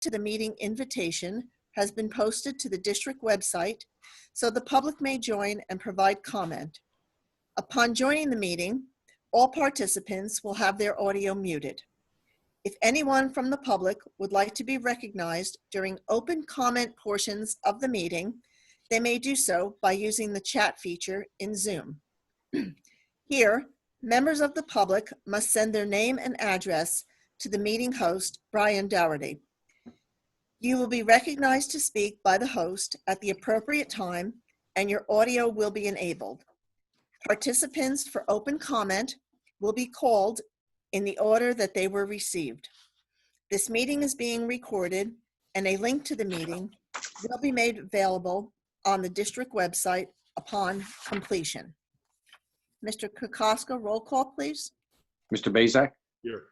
to the meeting invitation has been posted to the district website so the public may join and provide comment. Upon joining the meeting, all participants will have their audio muted. If anyone from the public would like to be recognized during open comment portions of the meeting, they may do so by using the chat feature in Zoom. Here, members of the public must send their name and address to the meeting host, Brian Dougherty. You will be recognized to speak by the host at the appropriate time, and your audio will be enabled. Participants for open comment will be called in the order that they were received. This meeting is being recorded, and a link to the meeting will be made available on the district website upon completion. Mr. Kokoska, roll call, please. Mr. Bazak? Here.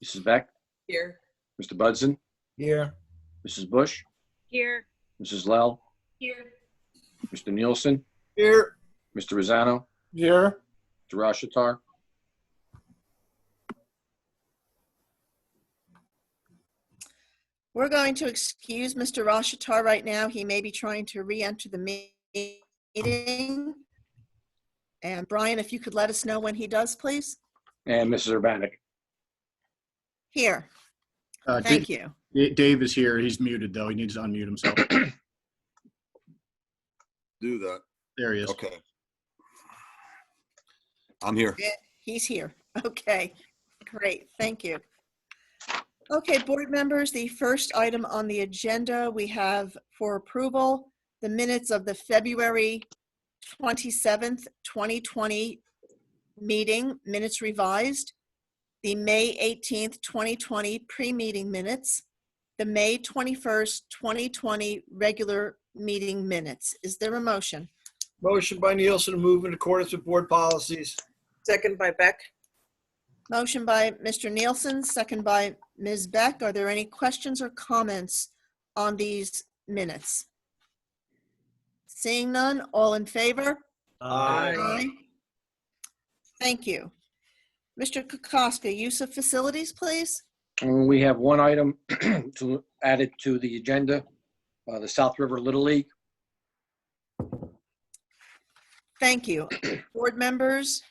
Mrs. Beck? Here. Mr. Budson? Here. Mrs. Bush? Here. Mrs. Lell? Here. Mr. Nielsen? Here. Mr. Rosano? Here. Mr. Rashatar? We're going to excuse Mr. Rashatar right now. He may be trying to re-enter the meeting. And Brian, if you could let us know when he does, please. And Mrs. Urbanek? Here. Thank you. Dave is here. He's muted, though. He needs to unmute himself. Do that. There he is. Okay. I'm here. Yeah, he's here. Okay, great. Thank you. Okay, board members, the first item on the agenda we have for approval, the minutes of the February 27th, 2020 meeting, minutes revised, the May 18th, 2020 pre-meeting minutes, the May 21st, 2020 regular meeting minutes. Is there a motion? Motion by Nielsen to move in accordance with board policies. Second by Beck. Motion by Mr. Nielsen, second by Ms. Beck. Are there any questions or comments on these minutes? Seeing none, all in favor? Aye. Thank you. Mr. Kokoska, use of facilities, please. We have one item to add it to the agenda, the South River Little League. Thank you. Board members.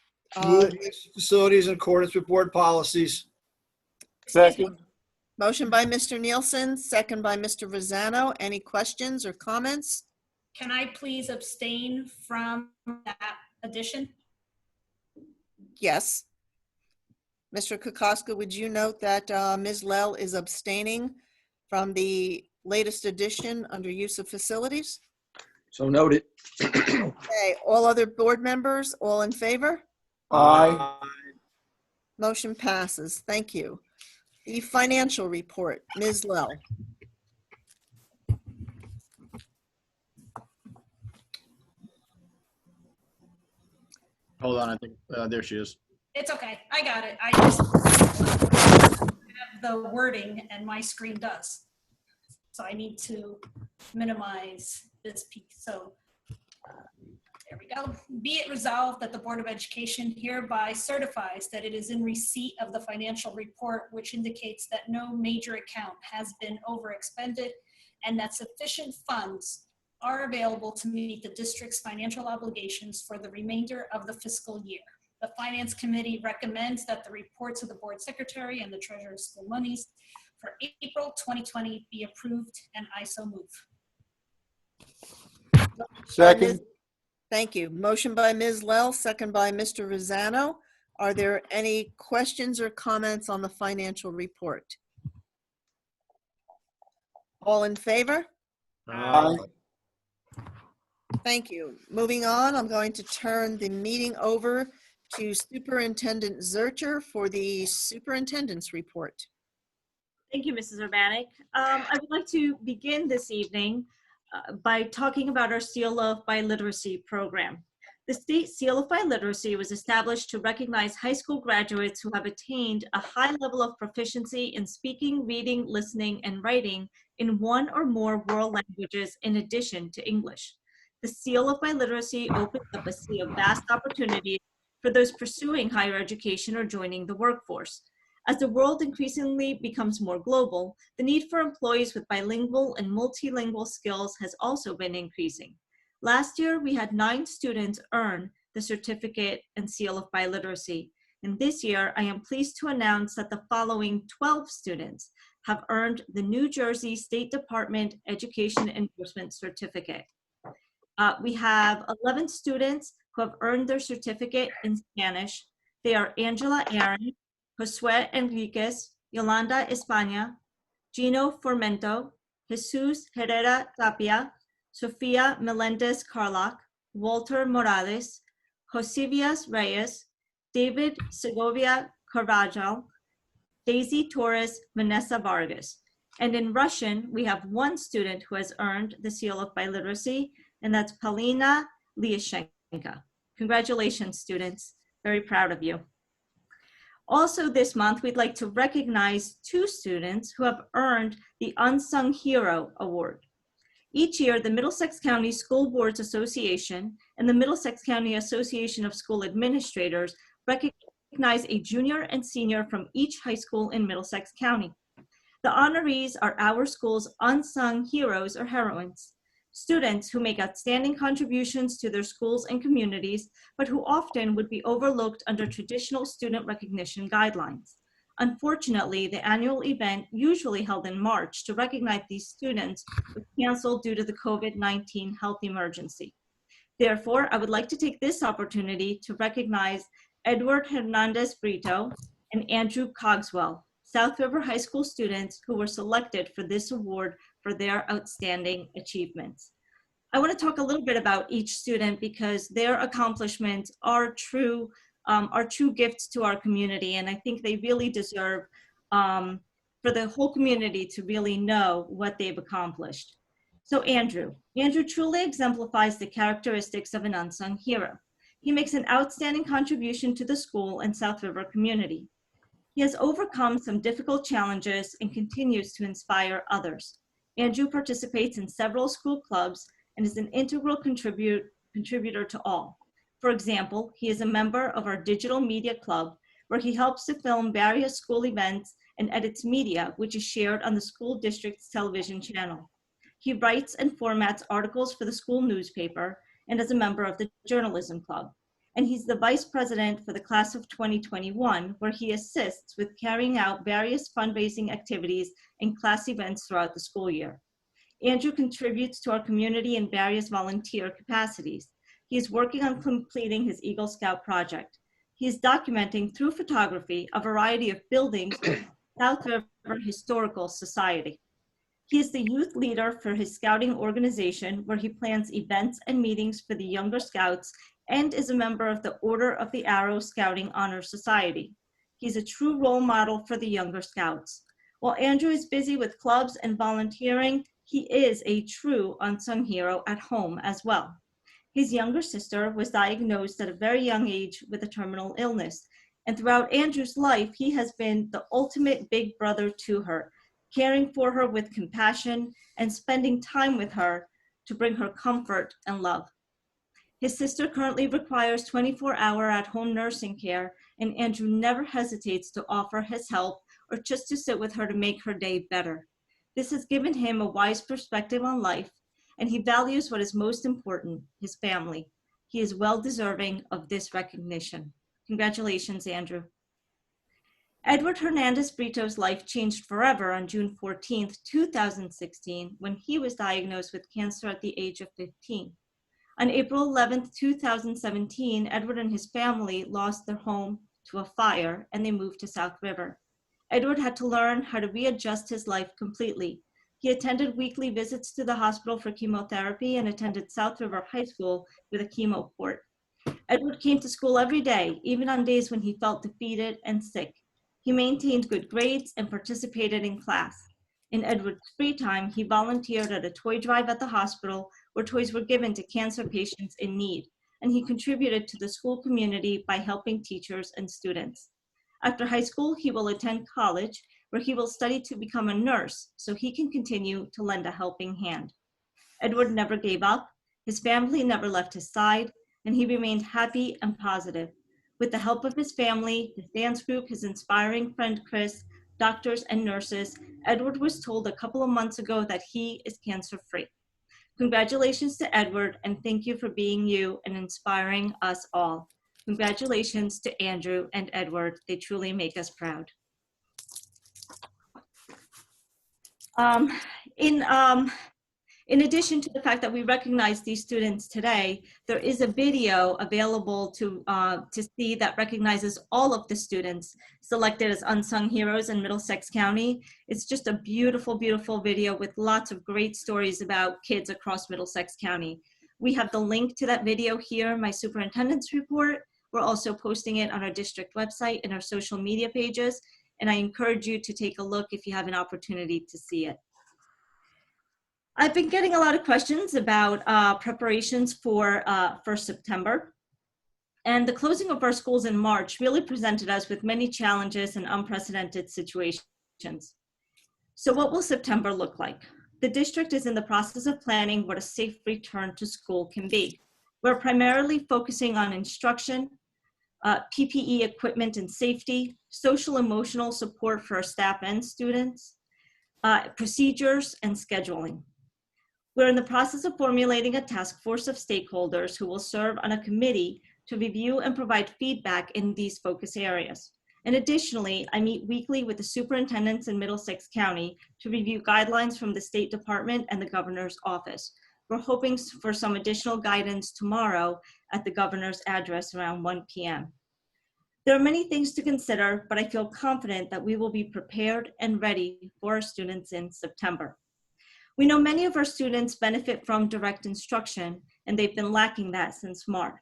Move use of facilities in accordance with board policies. Second. Motion by Mr. Nielsen, second by Mr. Rosano. Any questions or comments? Can I please abstain from that addition? Yes. Mr. Kokoska, would you note that Ms. Lell is abstaining from the latest edition under use of facilities? So noted. Okay, all other board members, all in favor? Aye. Motion passes. Thank you. The financial report, Ms. Lell. Hold on. I think there she is. It's okay, I got it. I just have the wording and my screen does. So I need to minimize this piece. So there we go. Be it resolved that the Board of Education hereby certifies that it is in receipt of the financial report, which indicates that no major account has been overexpended and that sufficient funds are available to meet the district's financial obligations for the remainder of the fiscal year. The Finance Committee recommends that the reports of the Board Secretary and the Treasurer of School Monies for April 2020 be approved, and I so move. Second. Thank you. Motion by Ms. Lell, second by Mr. Rosano. Are there any questions or comments on the financial report? All in favor? Aye. Thank you. Moving on, I'm going to turn the meeting over to Superintendent Zurcher for the superintendent's report. Thank you, Mrs. Urbanek. I would like to begin this evening by talking about our Seal of Biliteracy program. The State Seal of Biliteracy was established to recognize high school graduates who have attained a high level of proficiency in speaking, reading, listening, and writing in one or more world languages in addition to English. The Seal of Biliteracy opens up a sea of vast opportunities for those pursuing higher education or joining the workforce. As the world increasingly becomes more global, the need for employees with bilingual and multilingual skills has also been increasing. Last year, we had 9 students earn the certificate and seal of biliteracy. And this year, I am pleased to announce that the following 12 students have earned the New Jersey State Department Education Endorsement Certificate. We have 11 students who have earned their certificate in Spanish. They are Angela Aaron, Josué Enriquez, Yolanda España, Gino Formento, Jesus Herrera Tapia, Sofia Melendez Carlock, Walter Morales, Josivias Reyes, David Segovia Carvajal, Daisy Torres, Vanessa Vargas. And in Russian, we have 1 student who has earned the seal of biliteracy, and that's Polina Lyashenko. Congratulations, students. Very proud of you. Also this month, we'd like to recognize 2 students who have earned the Unsung Hero Award. Each year, the Middlesex County School Boards Association and the Middlesex County Association of School Administrators recognize a junior and senior from each high school in Middlesex County. The honorees are our school's unsung heroes or heroines, students who make outstanding contributions to their schools and communities, but who often would be overlooked under traditional student recognition guidelines. Unfortunately, the annual event, usually held in March to recognize these students, was canceled due to the COVID-19 health emergency. Therefore, I would like to take this opportunity to recognize Edward Hernandez Brito and Andrew Cogswell, South River High School students who were selected for this award for their outstanding achievements. I want to talk a little bit about each student because their accomplishments are true gifts to our community, and I think they really deserve for the whole community to really know what they've accomplished. So Andrew truly exemplifies the characteristics of an unsung hero. He makes an outstanding contribution to the school and South River community. He has overcome some difficult challenges and continues to inspire others. Andrew participates in several school clubs and is an integral contributor to all. For example, he is a member of our digital media club, where he helps to film various school events and edits media, which is shared on the school district's television channel. He writes and formats articles for the school newspaper and is a member of the journalism club. And he's the vice president for the class of 2021, where he assists with carrying out various fundraising activities and class events throughout the school year. Andrew contributes to our community in various volunteer capacities. He is working on completing his Eagle Scout project. He is documenting through photography a variety of buildings of South River Historical Society. He is the youth leader for his scouting organization, where he plans events and meetings for the younger scouts and is a member of the Order of the Arrow Scouting Honor Society. He's a true role model for the younger scouts. While Andrew is busy with clubs and volunteering, he is a true unsung hero at home as well. His younger sister was diagnosed at a very young age with a terminal illness, and throughout Andrew's life, he has been the ultimate big brother to her, caring for her with compassion and spending time with her to bring her comfort and love. His sister currently requires 24-hour at-home nursing care, and Andrew never hesitates to offer his help or just to sit with her to make her day better. This has given him a wise perspective on life, and he values what is most important, his family. He is well deserving of this recognition. Congratulations, Andrew. Edward Hernandez Brito's life changed forever on June 14th, 2016, when he was diagnosed with cancer at the age of 15. On April 11th, 2017, Edward and his family lost their home to a fire, and they moved to South River. Edward had to learn how to readjust his life completely. He attended weekly visits to the hospital for chemotherapy and attended South River High School with a chemo port. Edward came to school every day, even on days when he felt defeated and sick. He maintained good grades and participated in class. In Edward's free time, he volunteered at a toy drive at the hospital where toys were given to cancer patients in need, and he contributed to the school community by helping teachers and students. After high school, he will attend college, where he will study to become a nurse so he can continue to lend a helping hand. Edward never gave up, his family never left his side, and he remained happy and positive. With the help of his family, his dance group, his inspiring friend Chris, doctors and nurses, Edward was told a couple of months ago that he is cancer-free. Congratulations to Edward, and thank you for being you and inspiring us all. Congratulations to Andrew and Edward. They truly make us proud. In addition to the fact that we recognize these students today, there is a video available to see that recognizes all of the students selected as unsung heroes in Middlesex County. It's just a beautiful, beautiful video with lots of great stories about kids across Middlesex County. We have the link to that video here in my superintendent's report. We're also posting it on our district website and our social media pages, and I encourage you to take a look if you have an opportunity to see it. I've been getting a lot of questions about preparations for September. And the closing of our schools in March really presented us with many challenges and unprecedented situations. So what will September look like? The district is in the process of planning what a safe return to school can be. We're primarily focusing on instruction, PPE equipment and safety, social emotional support for our staff and students, procedures and scheduling. We're in the process of formulating a task force of stakeholders who will serve on a committee to review and provide feedback in these focus areas. And additionally, I meet weekly with the superintendents in Middlesex County to review guidelines from the State Department and the governor's office. We're hoping for some additional guidance tomorrow at the governor's address around 1 p.m. There are many things to consider, but I feel confident that we will be prepared and ready for our students in September. We know many of our students benefit from direct instruction, and they've been lacking that since March.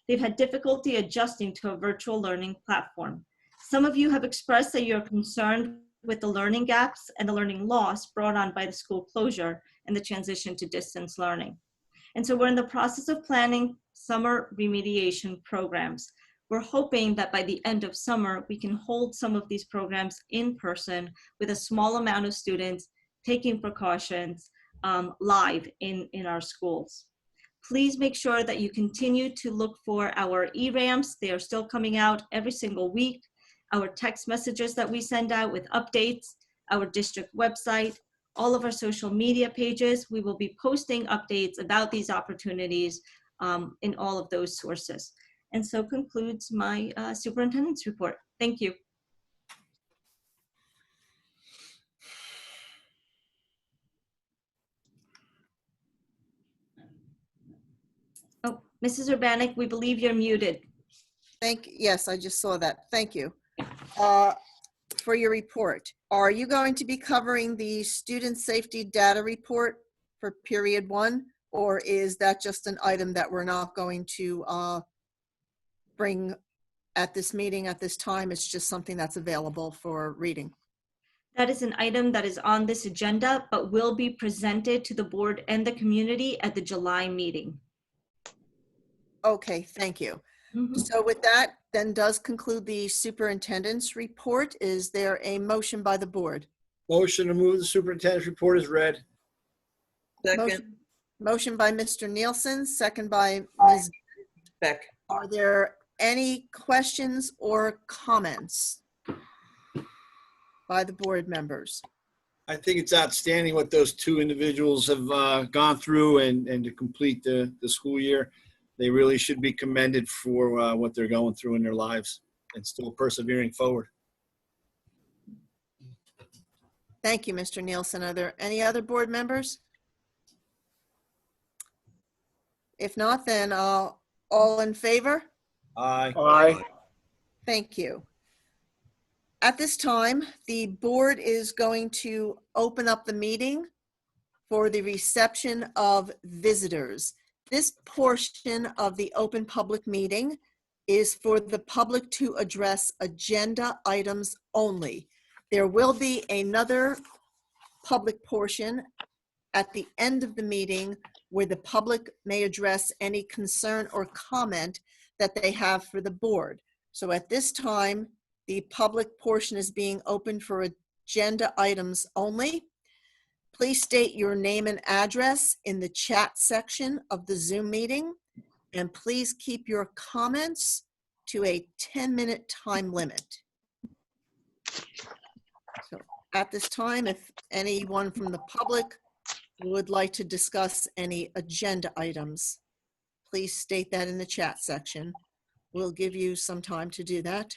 They've had difficulty adjusting to a virtual learning platform. Some of you have expressed that you're concerned with the learning gaps and the learning loss brought on by the school closure and the transition to distance learning. And so we're in the process of planning summer remediation programs. We're hoping that by the end of summer, we can hold some of these programs in person with a small amount of students taking precautions live in our schools. Please make sure that you continue to look for our e-ramps. They are still coming out every single week. Our text messages that we send out with updates, our district website, all of our social media pages. We will be posting updates about these opportunities in all of those sources. And so concludes my superintendent's report. Thank you. Oh, Mrs. Urbanek, we believe you're muted. Yes, I just saw that. Thank you. For your report, are you going to be covering the student safety data report for period 1, or is that just an item that we're not going to bring at this meeting at this time? It's just something that's available for reading. That is an item that is on this agenda, but will be presented to the board and the community at the July meeting. Okay, thank you. So with that, then does conclude the superintendent's report. Is there a motion by the board? Motion to move the superintendent's report is read. Second, Motion by Mr. Nielsen, second by Ms. Beck. Are there any questions or comments by the board members? I think it's outstanding what those two individuals have gone through and to complete the school year. They really should be commended for what they're going through in their lives and still persevering forward. Thank you, Mr. Nielsen. Are there any other board members? If not, then all in favor? Aye. Aye. Thank you. At this time, the board is going to open up the meeting for the reception of visitors. This portion of the open public meeting is for the public to address agenda items only. There will be another public portion at the end of the meeting where the public may address any concern or comment that they have for the board. So at this time, the public portion is being open for agenda items only. Please state your name and address in the chat section of the Zoom meeting, and please keep your comments to a 10-minute time limit. So at this time, if anyone from the public would like to discuss any agenda items, please state that in the chat section. We'll give you some time to do that.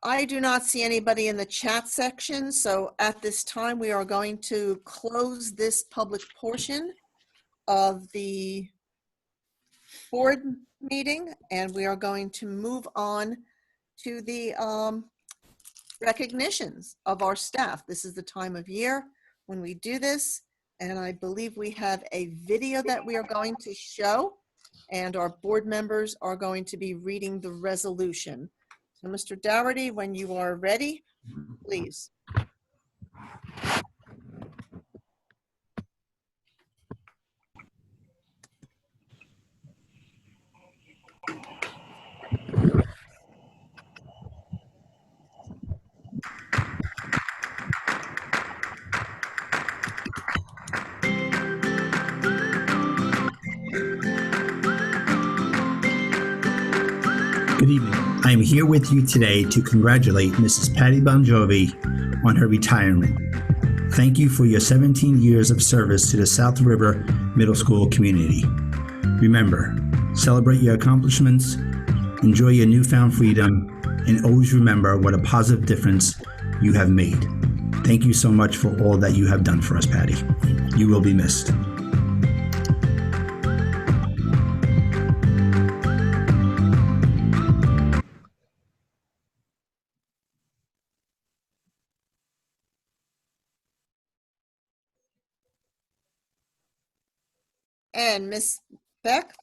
I do not see anybody in the chat section, so at this time, we are going to close this public portion of the board meeting, and we are going to move on to the recognitions of our staff. This is the time of year when we do this, and I believe we have a video that we are going to show, and our board members are going to be reading the resolution. So, Mr. Dougherty, when you are ready, please. Good evening. I am here with you today to congratulate Mrs. Patty Bonjovi on her retirement. Thank you for your 17 years of service to the South River Middle School community. Remember, celebrate your accomplishments, enjoy your newfound freedom, and always remember what a positive difference you have made. Thank you so much for all that you have done for us, Patty. You will be missed. And Ms. Beck?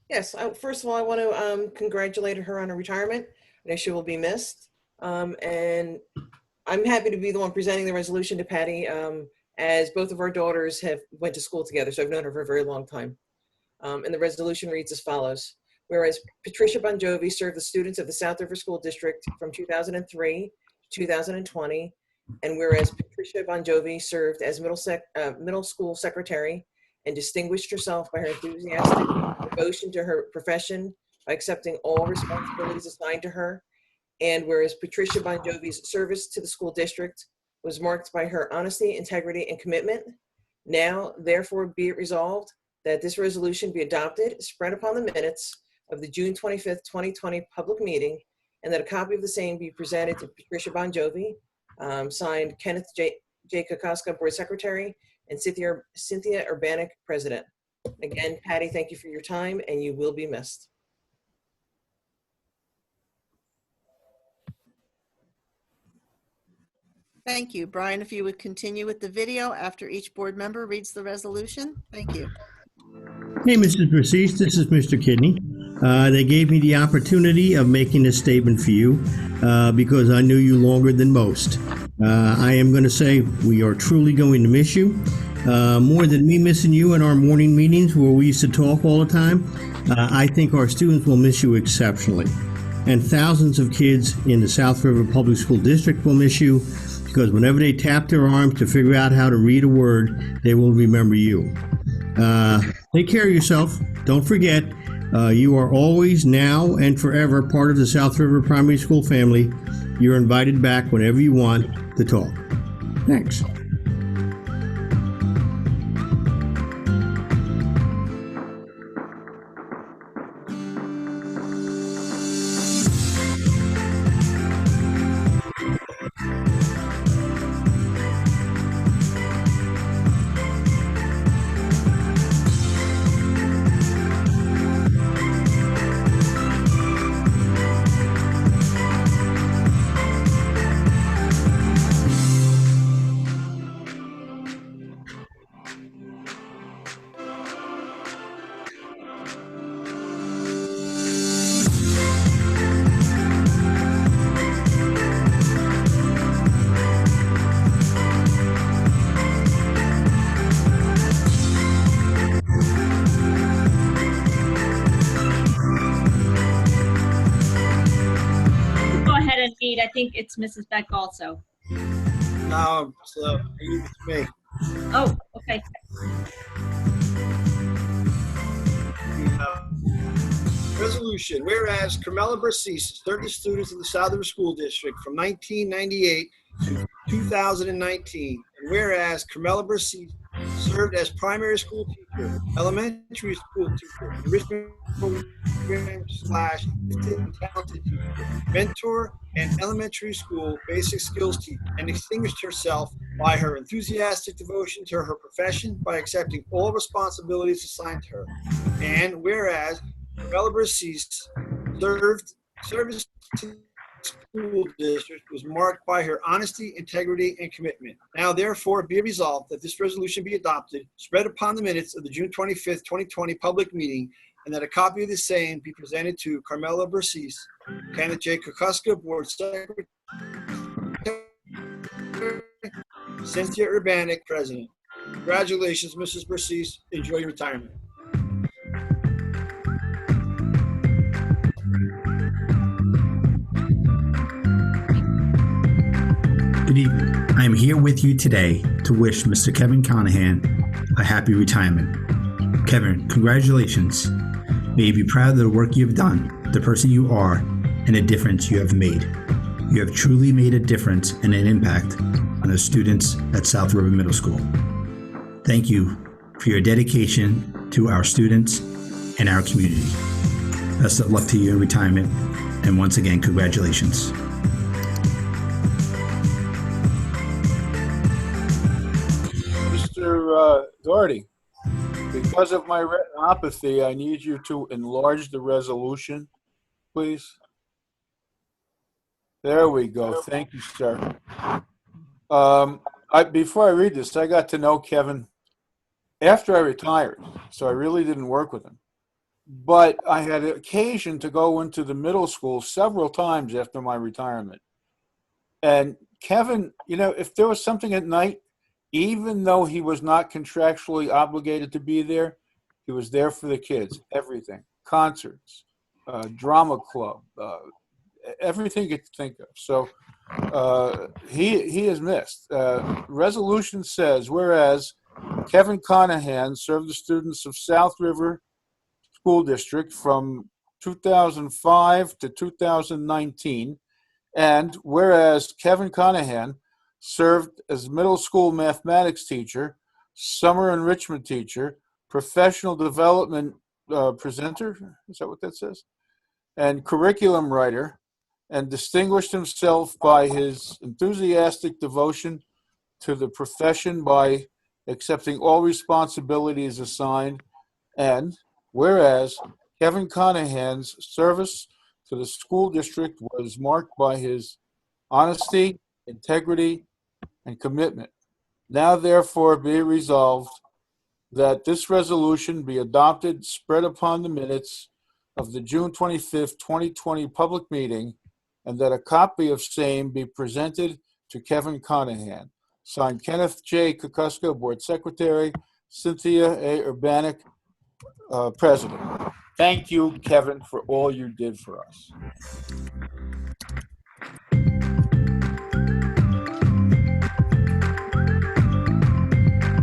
Yes, first of all, I want to congratulate her on her retirement. I know she will be missed. And I'm happy to be the one presenting the resolution to Patty, as both of our daughters went to school together, so I've known her for a very long time. And the resolution reads as follows. Whereas Patricia Bonjovi served the students of the South River School District from 2003 to 2020, and whereas Patricia Bonjovi served as middle school secretary and distinguished herself by her enthusiastic devotion to her profession by accepting all responsibilities assigned to her, and whereas Patricia Bonjovi's service to the school district was marked by her honesty, integrity, and commitment, now therefore be it resolved that this resolution be adopted, spread upon the minutes of the June 25th, 2020 public meeting, and that a copy of the same be presented to Patricia Bonjovi, signed Kenneth J. Kokoska, Board Secretary, and Cynthia Urbanek, President. Again, Patty, thank you for your time, and you will be missed. Thank you. Brian, if you would continue with the video after each board member reads the resolution. Thank you. Hey, Mrs. Briscese, this is Mr. Kidney. They gave me the opportunity of making this statement for you because I knew you longer than most. I am going to say we are truly going to miss you. More than me missing you in our morning meetings where we used to talk all the time, I think our students will miss you exceptionally. And thousands of kids in the South River Public School District will miss you because whenever they tap their arms to figure out how to read a word, they will remember you. Take care of yourself. Don't forget, you are always, now and forever, part of the South River Primary School family. You're invited back whenever you want to talk. Thanks. I think it's Mrs. Beck also. No, it's me. Oh, okay. Resolution, whereas Carmella Briscese served the students of the South River School District from 1998 to 2019, and whereas Carmella Briscese served as primary school teacher, elementary school teacher, enrichment program / gifted talented teacher, mentor, and elementary school basic skills teacher, and distinguished herself by her enthusiastic devotion to her profession by accepting all responsibilities assigned to her. And whereas Carmella Briscese service to the school district was marked by her honesty, integrity, and commitment. Now, therefore, be resolved that this resolution be adopted, spread upon the minutes of the June 25th, 2020 public meeting, and that a copy of the same be presented to Carmella Briscese, Kenneth J. Kukuska, Board Secretary, Cynthia Urbanek, President. Congratulations, Mrs. Briscese. Enjoy your retirement. Good evening. I am here with you today to wish Mr. Kevin Conochan a happy retirement. Kevin, congratulations. May you be proud of the work you have done, the person you are, and the difference you have made. You have truly made a difference and an impact on the students at South River Middle School. Thank you for your dedication to our students and our community. Best of luck to you in retirement, and once again, congratulations. Mr. Doherty, because of my retinopathy, I need you to enlarge the resolution, please. There we go. Thank you, sir. Before I read this, I got to know Kevin after I retired, so I really didn't work with him. But I had occasion to go into the middle school several times after my retirement. And Kevin, you know, if there was something at night, even though he was not contractually obligated to be there, he was there for the kids, everything, concerts, drama club, everything you could think of. So he is missed. Resolution says, whereas Kevin Conochan served the students of South River School District from 2005 to 2019, and whereas Kevin Conochan served as middle school mathematics teacher, summer enrichment teacher, professional development presenter, is that what that says? And curriculum writer, and distinguished himself by his enthusiastic devotion to the profession by accepting all responsibilities assigned. And whereas Kevin Conochan's service to the school district was marked by his honesty, integrity, and commitment. Now, therefore, be it resolved that this resolution be adopted, spread upon the minutes of the June 25th, 2020 public meeting, and that a copy of same be presented to Kevin Conochan. Signed, Kenneth J. Kukuska, Board Secretary, Cynthia A. Urbanek, President. Thank you, Kevin, for all you did for us.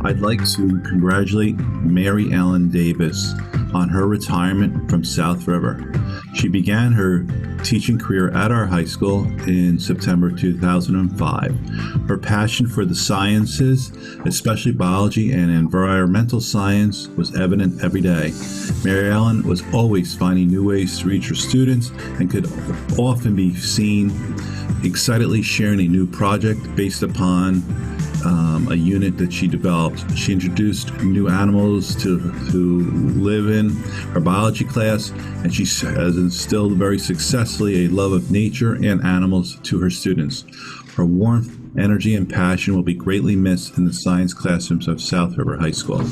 I'd like to congratulate Mary Ellen Davis on her retirement from South River. She began her teaching career at our high school in September 2005. Her passion for the sciences, especially biology and environmental science, was evident every day. Mary Ellen was always finding new ways to reach her students and could often be seen excitedly sharing a new project based upon a unit that she developed. She introduced new animals to live in her biology class, and she has instilled very successfully a love of nature and animals to her students. Her warmth, energy, and passion will be greatly missed in the science classrooms of South River High School.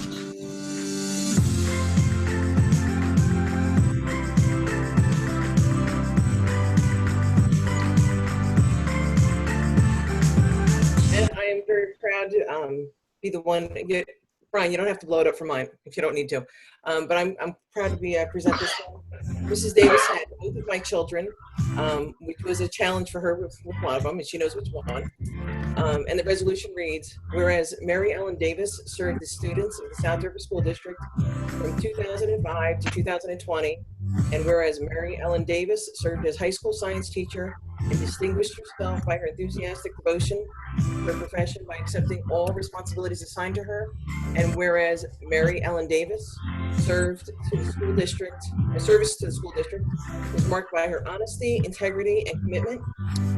To be the one to get Brian, you don't have to blow it up for mine if you don't need to. But I'm proud to be present this one. Mrs. Davis had both of my children, which was a challenge for her with one of them, and she knows which one. And the resolution reads, whereas Mary Ellen Davis served the students of the South River School District from 2005 to 2020, and whereas Mary Ellen Davis served as high school science teacher and distinguished herself by her enthusiastic devotion to her profession by accepting all responsibilities assigned to her, and whereas Mary Ellen Davis service to the school district was marked by her honesty, integrity, and commitment,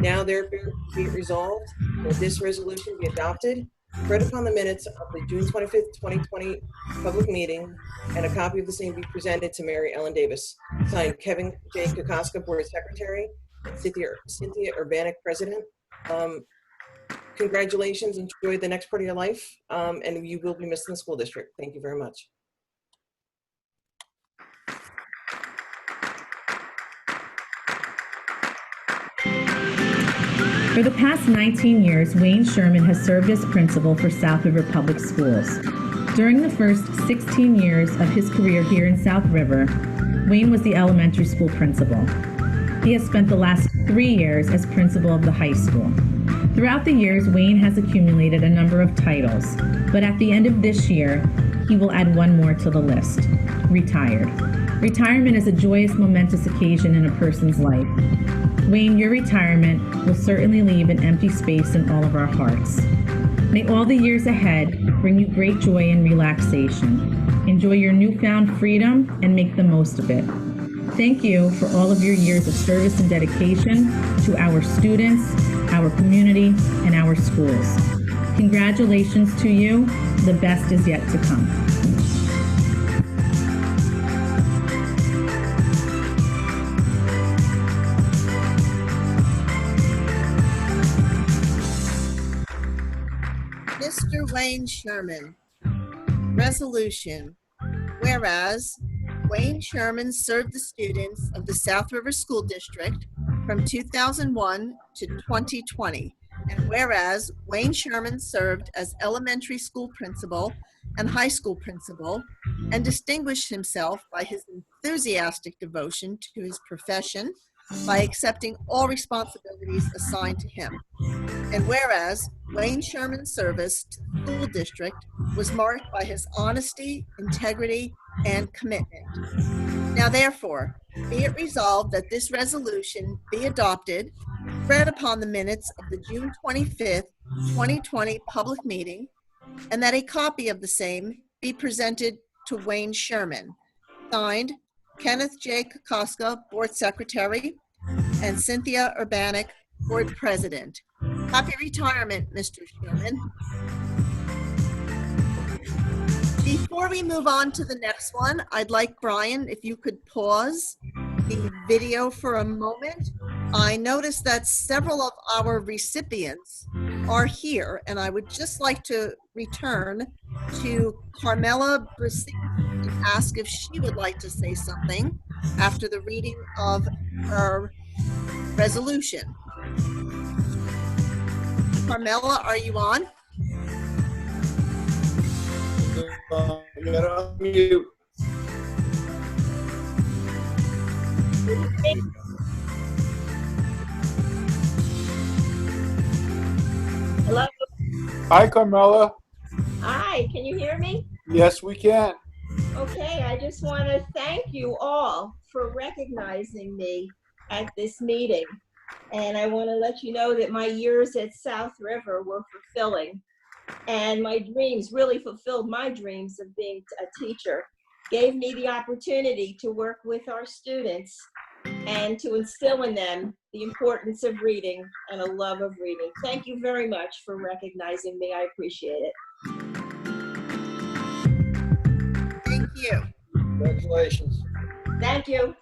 now therefore be it resolved that this resolution be adopted, read upon the minutes of the June 25th, 2020 public meeting, and a copy of the same be presented to Mary Ellen Davis. Signed, Kevin J. Kokoska, Board Secretary, and Cynthia Urbanek, President. Congratulations, enjoy the next part of your life, and you will be missed in the school district. Thank you very much. For the past 19 years, Wayne Sherman has served as principal for South River Public Schools. During the first 16 years of his career here in South River, Wayne was the elementary school principal. He has spent the last 3 years as principal of the high school. Throughout the years, Wayne has accumulated a number of titles, but at the end of this year, he will add one more to the list: retired. Retirement is a joyous, momentous occasion in a person's life. Wayne, your retirement will certainly leave an empty space in all of our hearts. May all the years ahead bring you great joy and relaxation. Enjoy your newfound freedom and make the most of it. Thank you for all of your years of service and dedication to our students, our community, and our schools. Congratulations to you. The best is yet to come. Mr. Wayne Sherman. Resolution. Whereas Wayne Sherman served the students of the South River School District from 2001 to 2020. And whereas Wayne Sherman served as elementary school principal and high school principal and distinguished himself by his enthusiastic devotion to his profession by accepting all responsibilities assigned to him. And whereas Wayne Sherman's service to the school district was marked by his honesty, integrity, and commitment. Now therefore, be it resolved that this resolution be adopted, read upon the minutes of the June 25th, 2020 public meeting, and that a copy of the same be presented to Wayne Sherman. Signed, Kenneth J. Kokoska, Board Secretary, and Cynthia Urbanek, Board President. Happy retirement, Mr. Sherman. Before we move on to the next one, I'd like Brian, if you could pause the video for a moment. I noticed that several of our recipients are here, and I would just like to return to Carmella Briscese and ask if she would like to say something after the reading of her resolution. Carmella, are you on? You gotta unmute. Hello. Hi, Carmella. Hi, can you hear me? Yes, we can. Okay, I just want to thank you all for recognizing me at this meeting. And I want to let you know that my years at South River were fulfilling. And my dreams really fulfilled my dreams of being a teacher, gave me the opportunity to work with our students and to instill in them the importance of reading and a love of reading. Thank you very much for recognizing me. I appreciate it. Thank you. Congratulations. Thank you.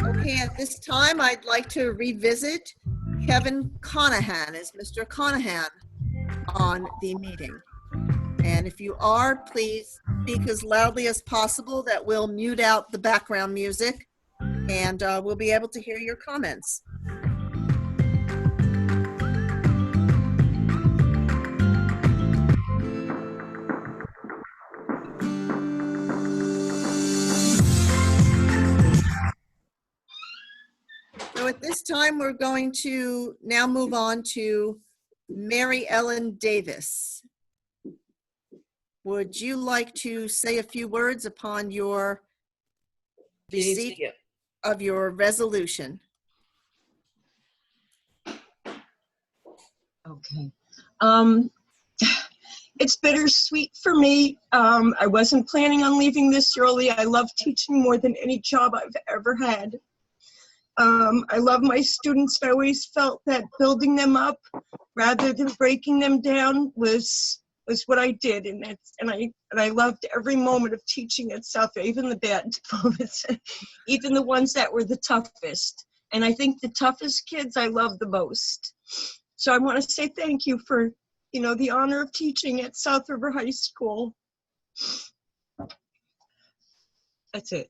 Okay, at this time, I'd like to revisit Kevin Conochan. Is Mr. Conochan on the meeting? And if you are, please speak as loudly as possible. That will mute out the background music, and we'll be able to hear your comments. time, we're going to now move on to Mary Ellen Davis. Would you like to say a few words upon your receipt of your resolution? Okay. It's bittersweet for me. I wasn't planning on leaving this early. I love teaching more than any job I've ever had. I love my students. I always felt that building them up rather than breaking them down was what I did, and I loved every moment of teaching at Southfield, even the bad moments, even the ones that were the toughest. And I think the toughest kids I love the most. So I want to say thank you for, the honor of teaching at South River High School. That's it.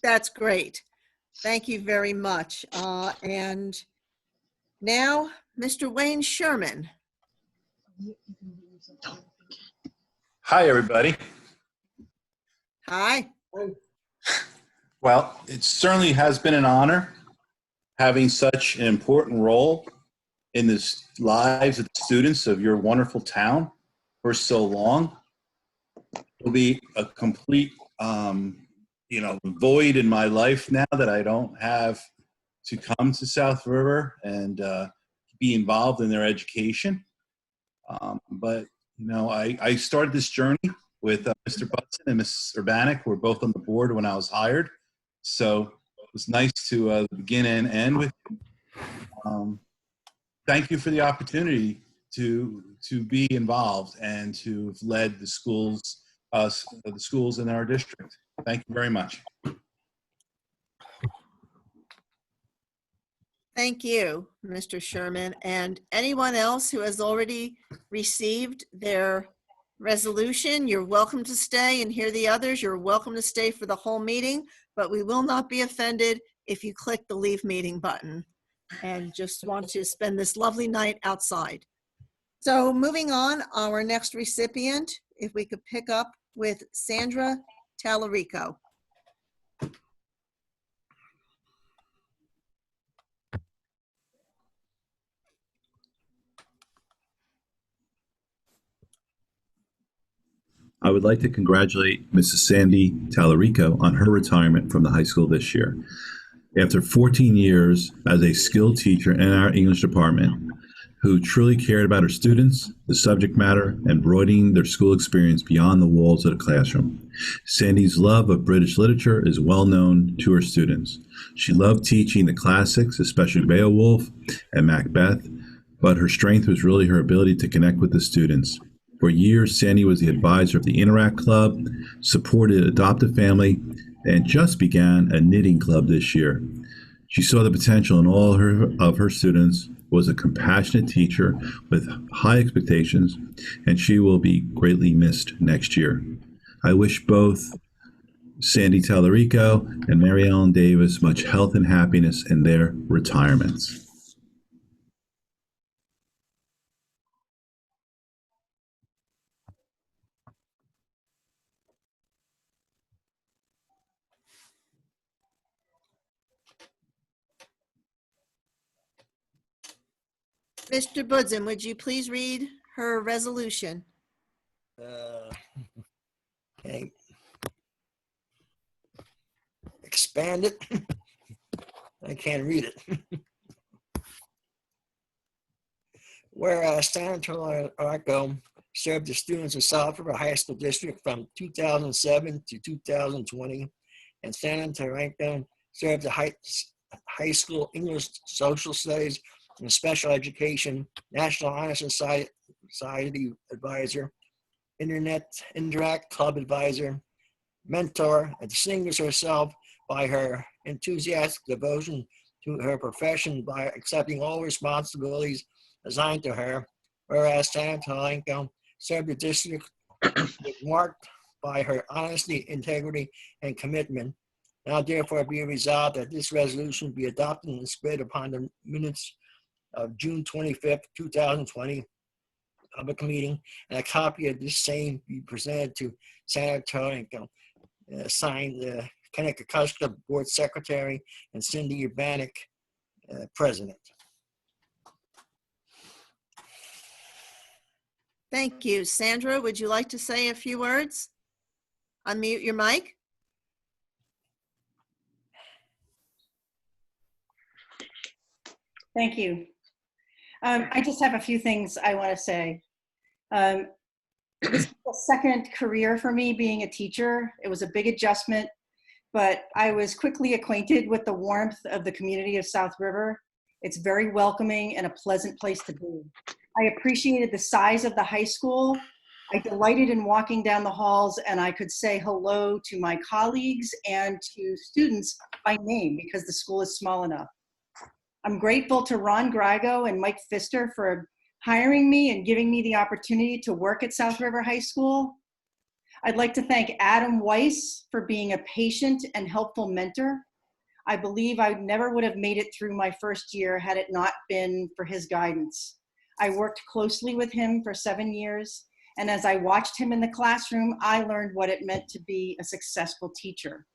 That's great. Thank you very much. And now, Mr. Wayne Sherman. Hi, everybody. Hi. Well, it certainly has been an honor having such an important role in the lives of the students of your wonderful town for so long. It'll be a complete, void in my life now that I don't have to come to South River and be involved in their education. But I started this journey with Mr. Butson and Mrs. Urbanek, who were both on the board when I was hired. So it was nice to begin and end with you. Thank you for the opportunity to be involved and to have led the schools in our district. Thank you very much. Thank you, Mr. Sherman. And anyone else who has already received their resolution, you're welcome to stay and hear the others. You're welcome to stay for the whole meeting, but we will not be offended if you click the leave meeting button and just want to spend this lovely night outside. So moving on, our next recipient, if we could pick up with Sandra Talarico. I would like to congratulate Mrs. Sandy Talarico on her retirement from the high school this year. After 14 years as a skilled teacher in our English department, who truly cared about her students, the subject matter, and broadening their school experience beyond the walls of the classroom. Sandy's love of British literature is well known to her students. She loved teaching the classics, especially Beowulf and Macbeth, but her strength was really her ability to connect with the students. For years, Sandy was the advisor of the Interact Club, supported adoptive family, and just began a knitting club this year. She saw the potential in all of her students, was a compassionate teacher with high expectations, and she will be greatly missed next year. I wish both Sandy Talarico and Mary Ellen Davis much health and happiness in their retirements. Mr. Budson, would you please read her resolution? Okay. Expand it. I can't read it. Whereas Sandra Talarico served the students of South River High School District from 2007 to 2020, and Sandra Talarico served the high school English Social Studies and Special Education, National Honor Society Advisor, Interact Club Advisor, mentor, and distinguished herself by her enthusiastic devotion to her profession by accepting all responsibilities assigned to her, whereas Sandra Talarico served the district marked by her honesty, integrity, and commitment. Now therefore be resolved that this resolution be adopted and spread upon the minutes of June 25th, 2020 public meeting, and a copy of this same be presented to Sandra Talarico, signed Kenny Kokoschka, Board Secretary, and Cindy Urbanek, President. Thank you. Sandra, would you like to say a few words? Unmute your mic. Thank you. I just have a few things I want to say. This is the second career for me being a teacher. It was a big adjustment, but I was quickly acquainted with the warmth of the community of South River. It's very welcoming and a pleasant place to be. I appreciated the size of the high school. I delighted in walking down the halls and I could say hello to my colleagues and to students by name because the school is small enough. I'm grateful to Ron Grigo and Mike Pfister for hiring me and giving me the opportunity to work at South River High School. I'd like to thank Adam Weiss for being a patient and helpful mentor. I believe I never would have made it through my first year had it not been for his guidance. I worked closely with him for 7 years, and as I watched him in the classroom, I learned what it meant to be a successful teacher.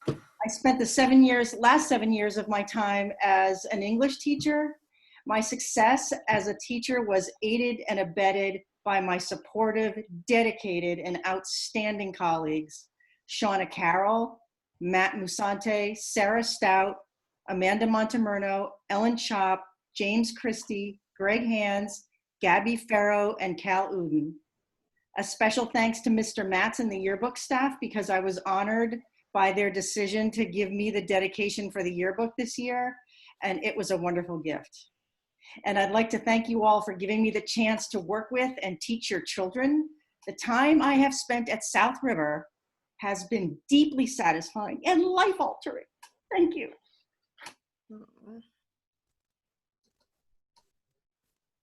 I spent the last 7 years of my time as an English teacher. My success as a teacher was aided and abetted by my supportive, dedicated, and outstanding colleagues, Shauna Carroll, Matt Musante, Sarah Stout, Amanda Montemerno, Ellen Chop, James Christie, Greg Hands, Gabby Farrow, and Cal Uden. A special thanks to Mr. Matz and the yearbook staff because I was honored by their decision to give me the dedication for the yearbook this year, and it was a wonderful gift. And I'd like to thank you all for giving me the chance to work with and teach your children. The time I have spent at South River has been deeply satisfying and life-altering. Thank you.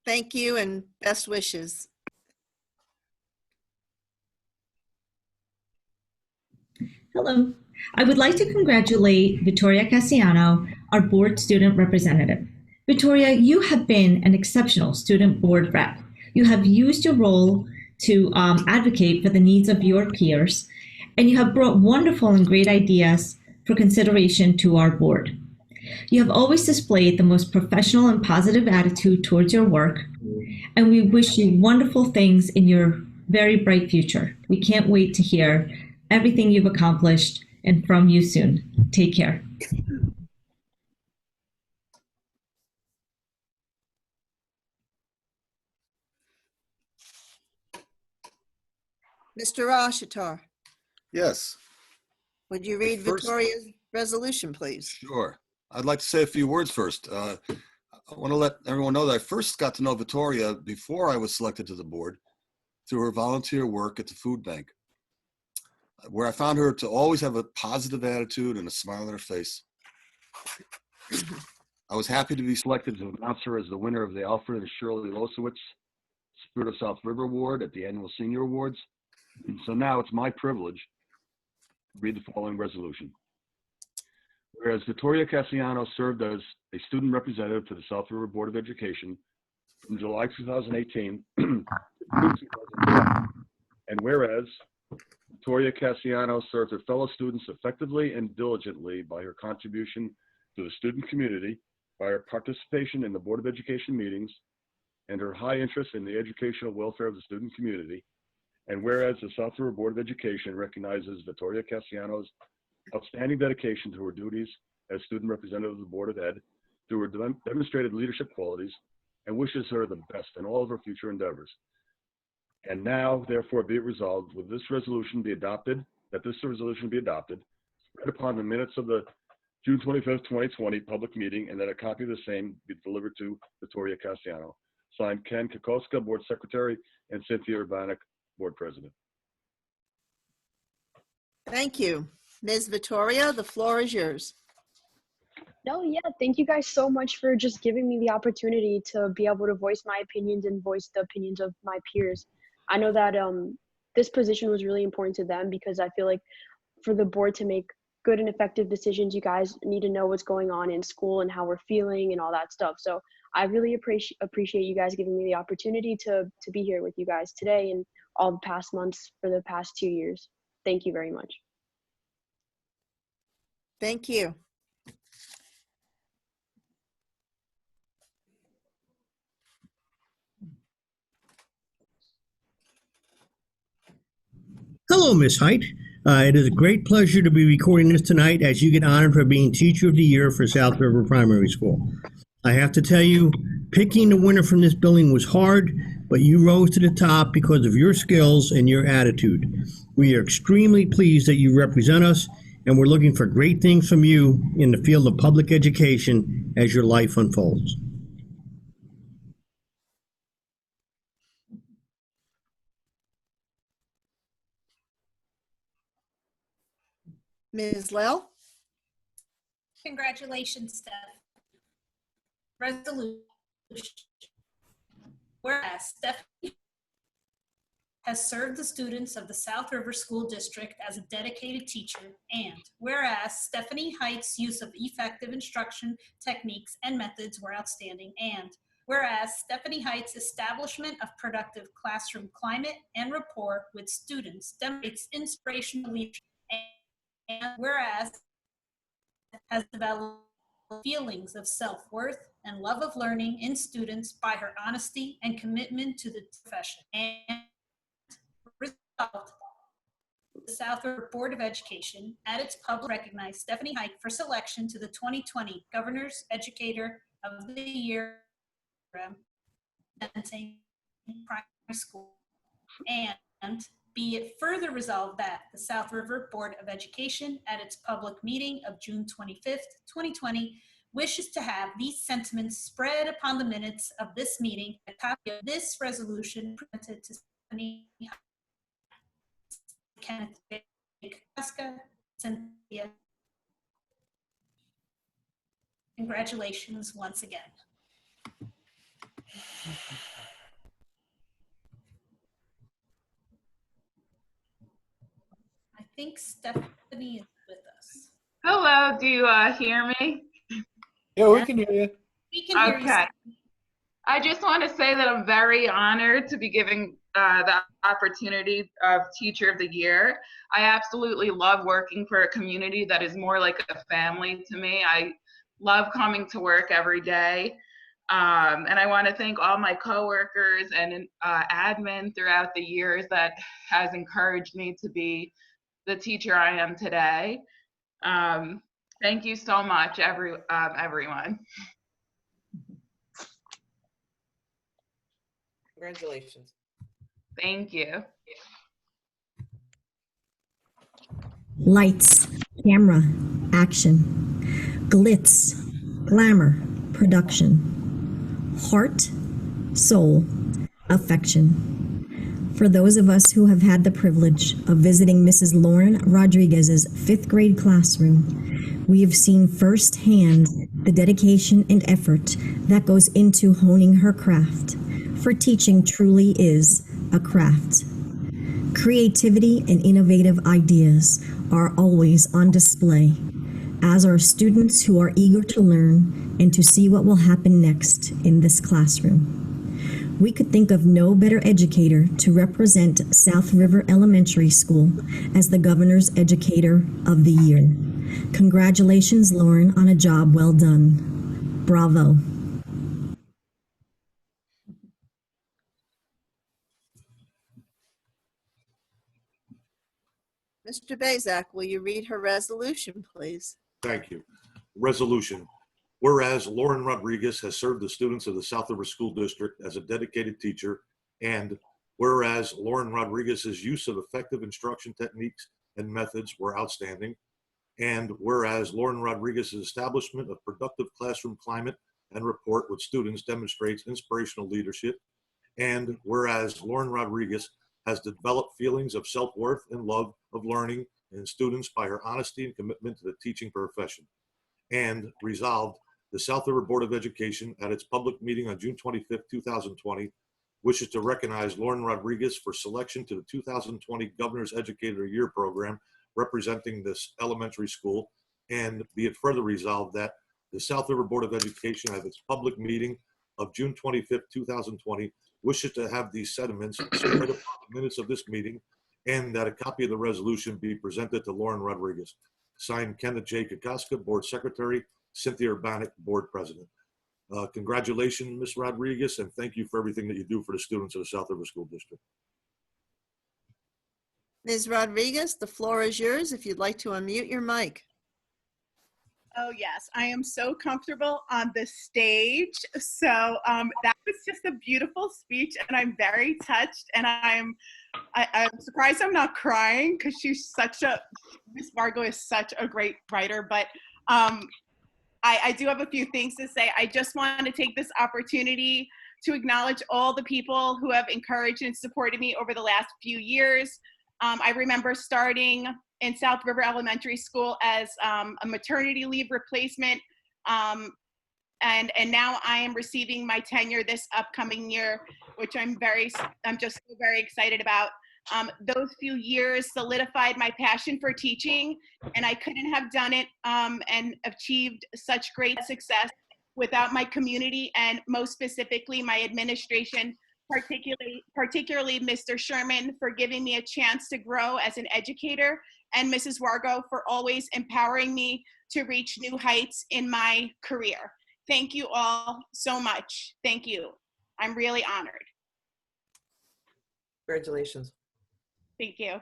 Thank you and best wishes. Hello. I would like to congratulate Vittoria Cassiano, our board student representative. Vittoria, you have been an exceptional student board rep. You have used your role to advocate for the needs of your peers, and you have brought wonderful and great ideas for consideration to our board. You have always displayed the most professional and positive attitude towards your work, and we wish you wonderful things in your very bright future. We can't wait to hear everything you've accomplished and from you soon. Take care. Mr. Ashitar, Yes, would you read First- Vittoria's resolution, please? sure. I'd like to say a few words first. I want to let everyone know that I first got to know Vittoria before I was selected to the board through her volunteer work at the food bank, where I found her to always have a positive attitude and a smile on her face. I was happy to be selected to announce her as the winner of the Alfred and Shirley Losowitz Spirit of South River Award at the annual Senior Awards. And so now it's my privilege to read the following resolution. Whereas Vittoria Cassiano served as a student representative to the South River Board of Education from July 2018 to June 2020, and whereas Vittoria Cassiano served her fellow students effectively and diligently by her contribution to the student community, by her participation in the Board of Education meetings, and her high interest in the educational welfare of the student community, and whereas the South River Board of Education recognizes Vittoria Cassiano's outstanding dedication to her duties as student representative of the Board of Ed through her demonstrated leadership qualities, and wishes her the best in all of her future endeavors. And now, therefore, be it resolved, that this resolution be adopted, read upon the minutes of the June 25th, 2020 public meeting, and that a copy of the same be delivered to Vittoria Cassiano. Signed, Ken Kokoschka, Board Secretary, and Cynthia Urbanek, Board President. Thank you. Ms. Vittoria, the floor is yours. No, yeah, thank you guys so much for just giving me the opportunity to be able to voice my opinions and voice the opinions of my peers. I know that this position was really important to them because I feel like for the board to make good and effective decisions, you guys need to know what's going on in school and how we're feeling and all that stuff. So I really appreciate you guys giving me the opportunity to be here with you guys today and all the past months for the past 2 years. Thank you very much. Thank you. Hello, Miss Height. It is a great pleasure to be recording this tonight as you get honored for being Teacher of the Year for South River Primary School. I have to tell you, picking the winner from this building was hard, but you rose to the top because of your skills and your attitude. We are extremely pleased that you represent us, and we're looking for great things from you in the field of public education as your life unfolds. Ms. Lell? Congratulations, Steph. Resolution. Whereas Stephanie has served the students of the South River School District as a dedicated teacher, and whereas Stephanie Height's use of effective instruction techniques and methods were outstanding, and whereas Stephanie Height's establishment of productive classroom climate and rapport with students demonstrates inspirational leadership, and whereas has developed feelings of self-worth and love of learning in students by her honesty and commitment to the profession. And resolved, the South River Board of Education at its public recognized Stephanie Height for selection to the 2020 Governor's Educator of the Year program at primary school. And be it further resolved that the South River Board of Education at its public meeting of June 25th, 2020, wishes to have these sentiments spread upon the minutes of this meeting. A copy of this resolution presented to Stephanie Kenneth Cynthia. Congratulations once again. I think Stephanie is with us. Hello, do you hear me? Yeah, we can hear you. We can hear you. Okay. I just want to say that I'm very honored to be given the opportunity of Teacher of the Year. I absolutely love working for a community that is more like a family to me. I love coming to work every day. And I want to thank all my coworkers and admin throughout the years that has encouraged me to be the teacher I am today. Thank you so much, everyone. Congratulations. Thank you. Lights, camera, action. Glitz, glamour, production. Heart, soul, affection. For those of us who have had the privilege of visiting Mrs. Lauren Rodriguez's 5th grade classroom, we have seen firsthand the dedication and effort that goes into honing her craft. For teaching truly is a craft. Creativity and innovative ideas are always on display, as are students who are eager to learn and to see what will happen next in this classroom. We could think of no better educator to represent South River Elementary School as the Governor's Educator of the Year. Congratulations, Lauren, on a job well done. Bravo. Mr. Bazak, will you read her resolution, please? Thank you. Resolution. Whereas Lauren Rodriguez has served the students of the South River School District as a dedicated teacher, and whereas Lauren Rodriguez's use of effective instruction techniques and methods were outstanding, and whereas Lauren Rodriguez's establishment of productive classroom climate and rapport with students demonstrates inspirational leadership, and whereas Lauren Rodriguez has developed feelings of self-worth and love of learning in students by her honesty and commitment to the teaching profession. And resolved, the South River Board of Education at its public meeting on June 25th, 2020, wishes to recognize Lauren Rodriguez for selection to the 2020 Governor's Educator of the Year program representing this elementary school. And be it further resolved that the South River Board of Education at its public meeting of June 25th, 2020, wishes to have these sentiments spread upon the minutes of this meeting, and that a copy of the resolution be presented to Lauren Rodriguez. Signed, Kenneth J. Kokoska, Board Secretary, Cynthia Urbanek, Board President. Congratulations, Ms. Rodriguez, and thank you for everything that you do for the students of the South River School District. Ms. Rodriguez, the floor is yours if you'd like to unmute your mic. Oh yes, I am so comfortable on the stage. So that was just a beautiful speech, and I'm very touched. And I'm surprised I'm not crying because Miss Margot is such a great writer. But I do have a few things to say. I just want to take this opportunity to acknowledge all the people who have encouraged and supported me over the last few years. I remember starting in South River Elementary School as a maternity leave replacement. And now I am receiving my tenure this upcoming year, which I'm just so very excited about. Those few years solidified my passion for teaching, and I couldn't have done it and achieved such great success without my community, and most specifically my administration, particularly Mr. Sherman, for giving me a chance to grow as an educator, and Mrs. Wargo for always empowering me to reach new heights in my career. Thank you all so much. Thank you. I'm really honored. Congratulations. Thank you.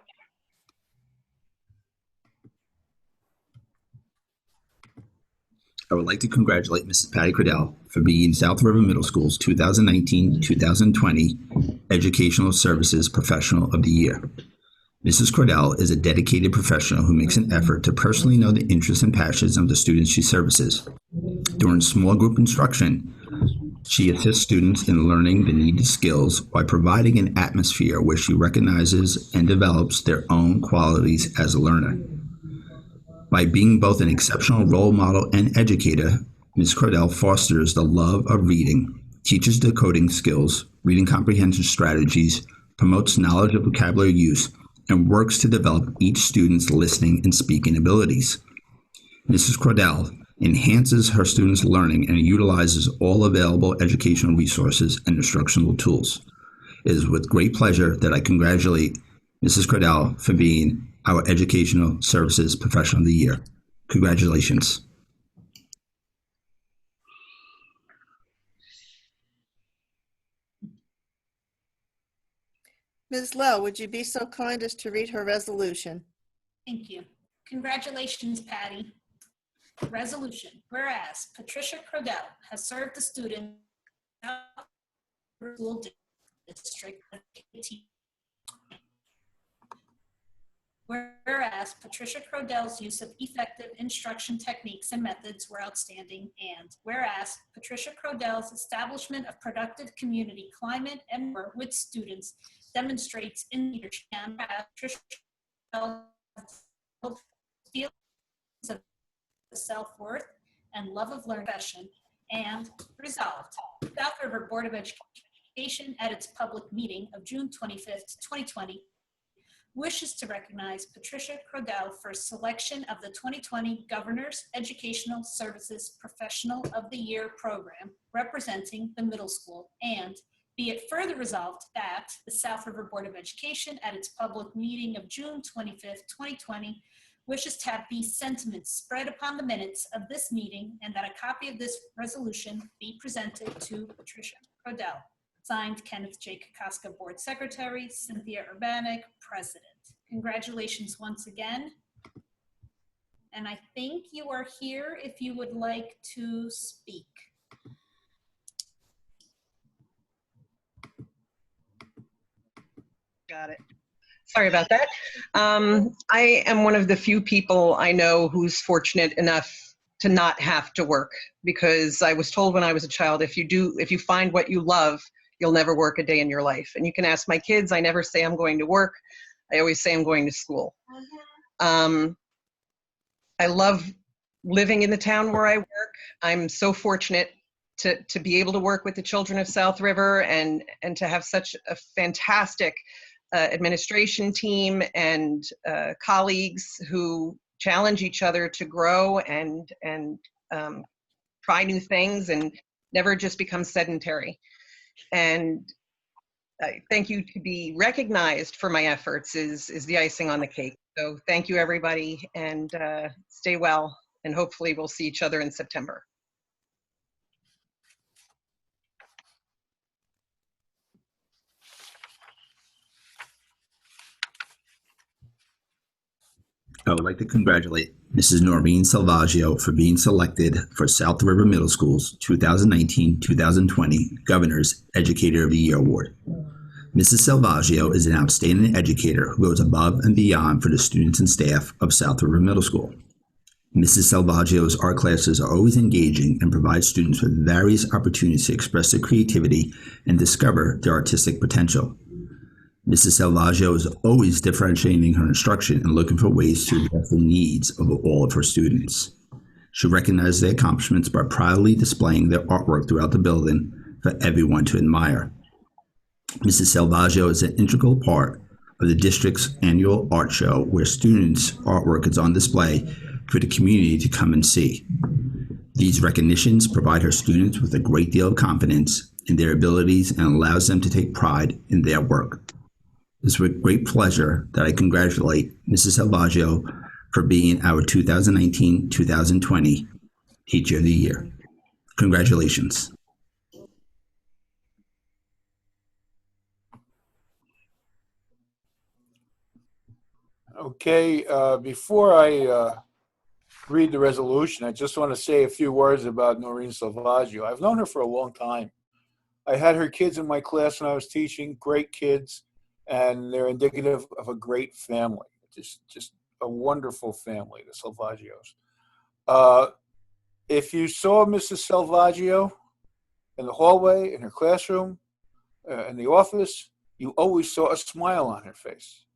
I would like to congratulate Mrs. Patty Crowdell for being South River Middle School's 2019-2020 Educational Services Professional of the Year. Mrs. Crowdell is a dedicated professional who makes an effort to personally know the interests and passions of the students she services. During small group instruction, she assists students in learning the needed skills while providing an atmosphere where she recognizes and develops their own qualities as a learner. By being both an exceptional role model and educator, Ms. Crowdell fosters the love of reading, teaches decoding skills, reading comprehension strategies, promotes knowledge of vocabulary use, and works to develop each student's listening and speaking abilities. Mrs. Crowdell enhances her students' learning and utilizes all available educational resources and instructional tools. It is with great pleasure that I congratulate Mrs. Crowdell for being our Educational Services Professional of the Year. Congratulations. Ms. Lowe, would you be so kind as to read her resolution? Thank you. Congratulations, Patty. Resolution, whereas Patricia Crowdell has served the student school district. Whereas Patricia Crowdell's use of effective instruction techniques and methods were outstanding, and whereas Patricia Crowdell's establishment of productive community climate and work with students demonstrates in leadership, and Patricia Crowdell's feelings of self-worth and love of learning profession, and resolved, the South River Board of Education at its public meeting of June 25th, 2020, wishes to recognize Patricia Crowdell for selection of the 2020 Governor's Educational Services Professional of the Year program representing the middle school, and be it further resolved that the South River Board of Education at its public meeting of June 25th, 2020 wishes to have these sentiments spread upon the minutes of this meeting, and that a copy of this resolution be presented to Patricia Crowdell. Signed, Kenneth J. Kokoska, Board Secretary, Cynthia Urbanek, President. Congratulations once again. And I think you are here if you would like to speak. Got it. Sorry about that. I am one of the few people I know who's fortunate enough to not have to work, because I was told when I was a child, if you find what you love, you'll never work a day in your life. And you can ask my kids, I never say I'm going to work. I always say I'm going to school. I love living in the town where I work. I'm so fortunate to be able to work with the children of South River and to have such a fantastic administration team and colleagues who challenge each other to grow and try new things and never just become sedentary. And thank you. To be recognized for my efforts is the icing on the cake. So thank you, everybody, and stay well. And hopefully we'll see each other in September. I would like to congratulate Mrs. Noreen Salvaggio for being selected for South River Middle School's 2019-2020 Governor's Educator of the Year Award. Mrs. Salvaggio is an outstanding educator who goes above and beyond for the students and staff of South River Middle School. Mrs. Salvaggio's art classes are always engaging and provide students with various opportunities to express their creativity and discover their artistic potential. Mrs. Salvaggio is always differentiating her instruction and looking for ways to address the needs of all of her students. She recognizes their accomplishments by proudly displaying their artwork throughout the building for everyone to admire. Mrs. Salvaggio is an integral part of the district's annual art show where students' artwork is on display for the community to come and see. These recognitions provide her students with a great deal of confidence in their abilities and allows them to take pride in their work. It's with great pleasure that I congratulate Mrs. Salvaggio for being our 2019-2020 Teacher of the Year. Congratulations. Okay, before I read the resolution, I just want to say a few words about Noreen Salvaggio. I've known her for a long time. I had her kids in my class when I was teaching, great kids, and they're indicative of a great family, just a wonderful family, the Salvaggios. If you saw Mrs. Salvaggio in the hallway, in her classroom, in the office, you always saw a smile on her face.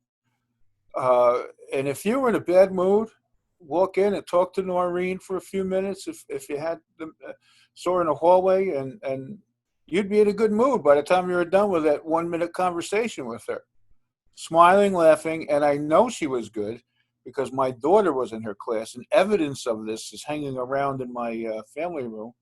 And if you were in a bad mood, walk in and talk to Noreen for a few minutes. If you had saw her in the hallway, and you'd be in a good mood by the time you were done with that 1-minute conversation with her. Smiling, laughing, and I know she was good because my daughter was in her class, and evidence of this is hanging around in my family room.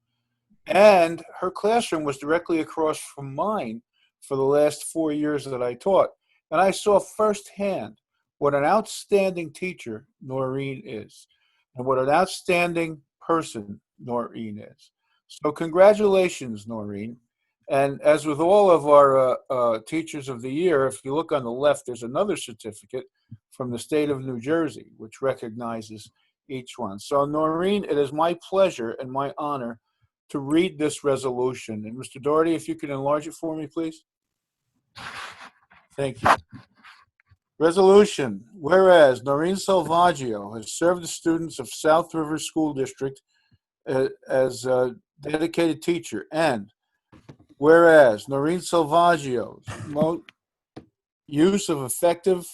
And her classroom was directly across from mine for the last 4 years that I taught. And I saw firsthand what an outstanding teacher Noreen is, and what an outstanding person Noreen is. So congratulations, Noreen. And as with all of our Teachers of the Year, if you look on the left, there's another certificate from the state of New Jersey, which recognizes each one. So Noreen, it is my pleasure and my honor to read this resolution. And Mr. Doherty, if you could enlarge it for me, please. Thank you. Resolution, whereas Noreen Salvaggio has served the students of South River School District as a dedicated teacher, and whereas Noreen Salvaggio's use of effective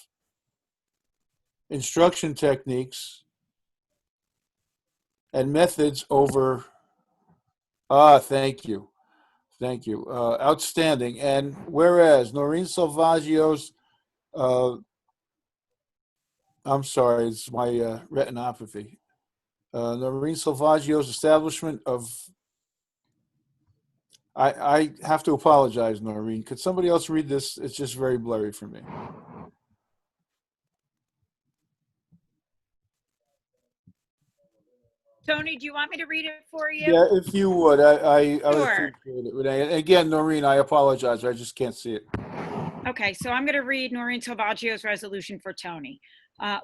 instruction techniques and methods over, thank you, outstanding, and whereas Noreen Salvaggio's I'm sorry, it's my retinopathy. Noreen Salvaggio's establishment of, I have to apologize, Noreen. Could somebody else read this? It's just very blurry for me. Tony, do you want me to read it for you? Yeah, if you would, I would Sure. appreciate it, Renee. And again, Noreen, I apologize. I just can't see it. Okay, so I'm going to read Noreen Salvaggio's resolution for Tony.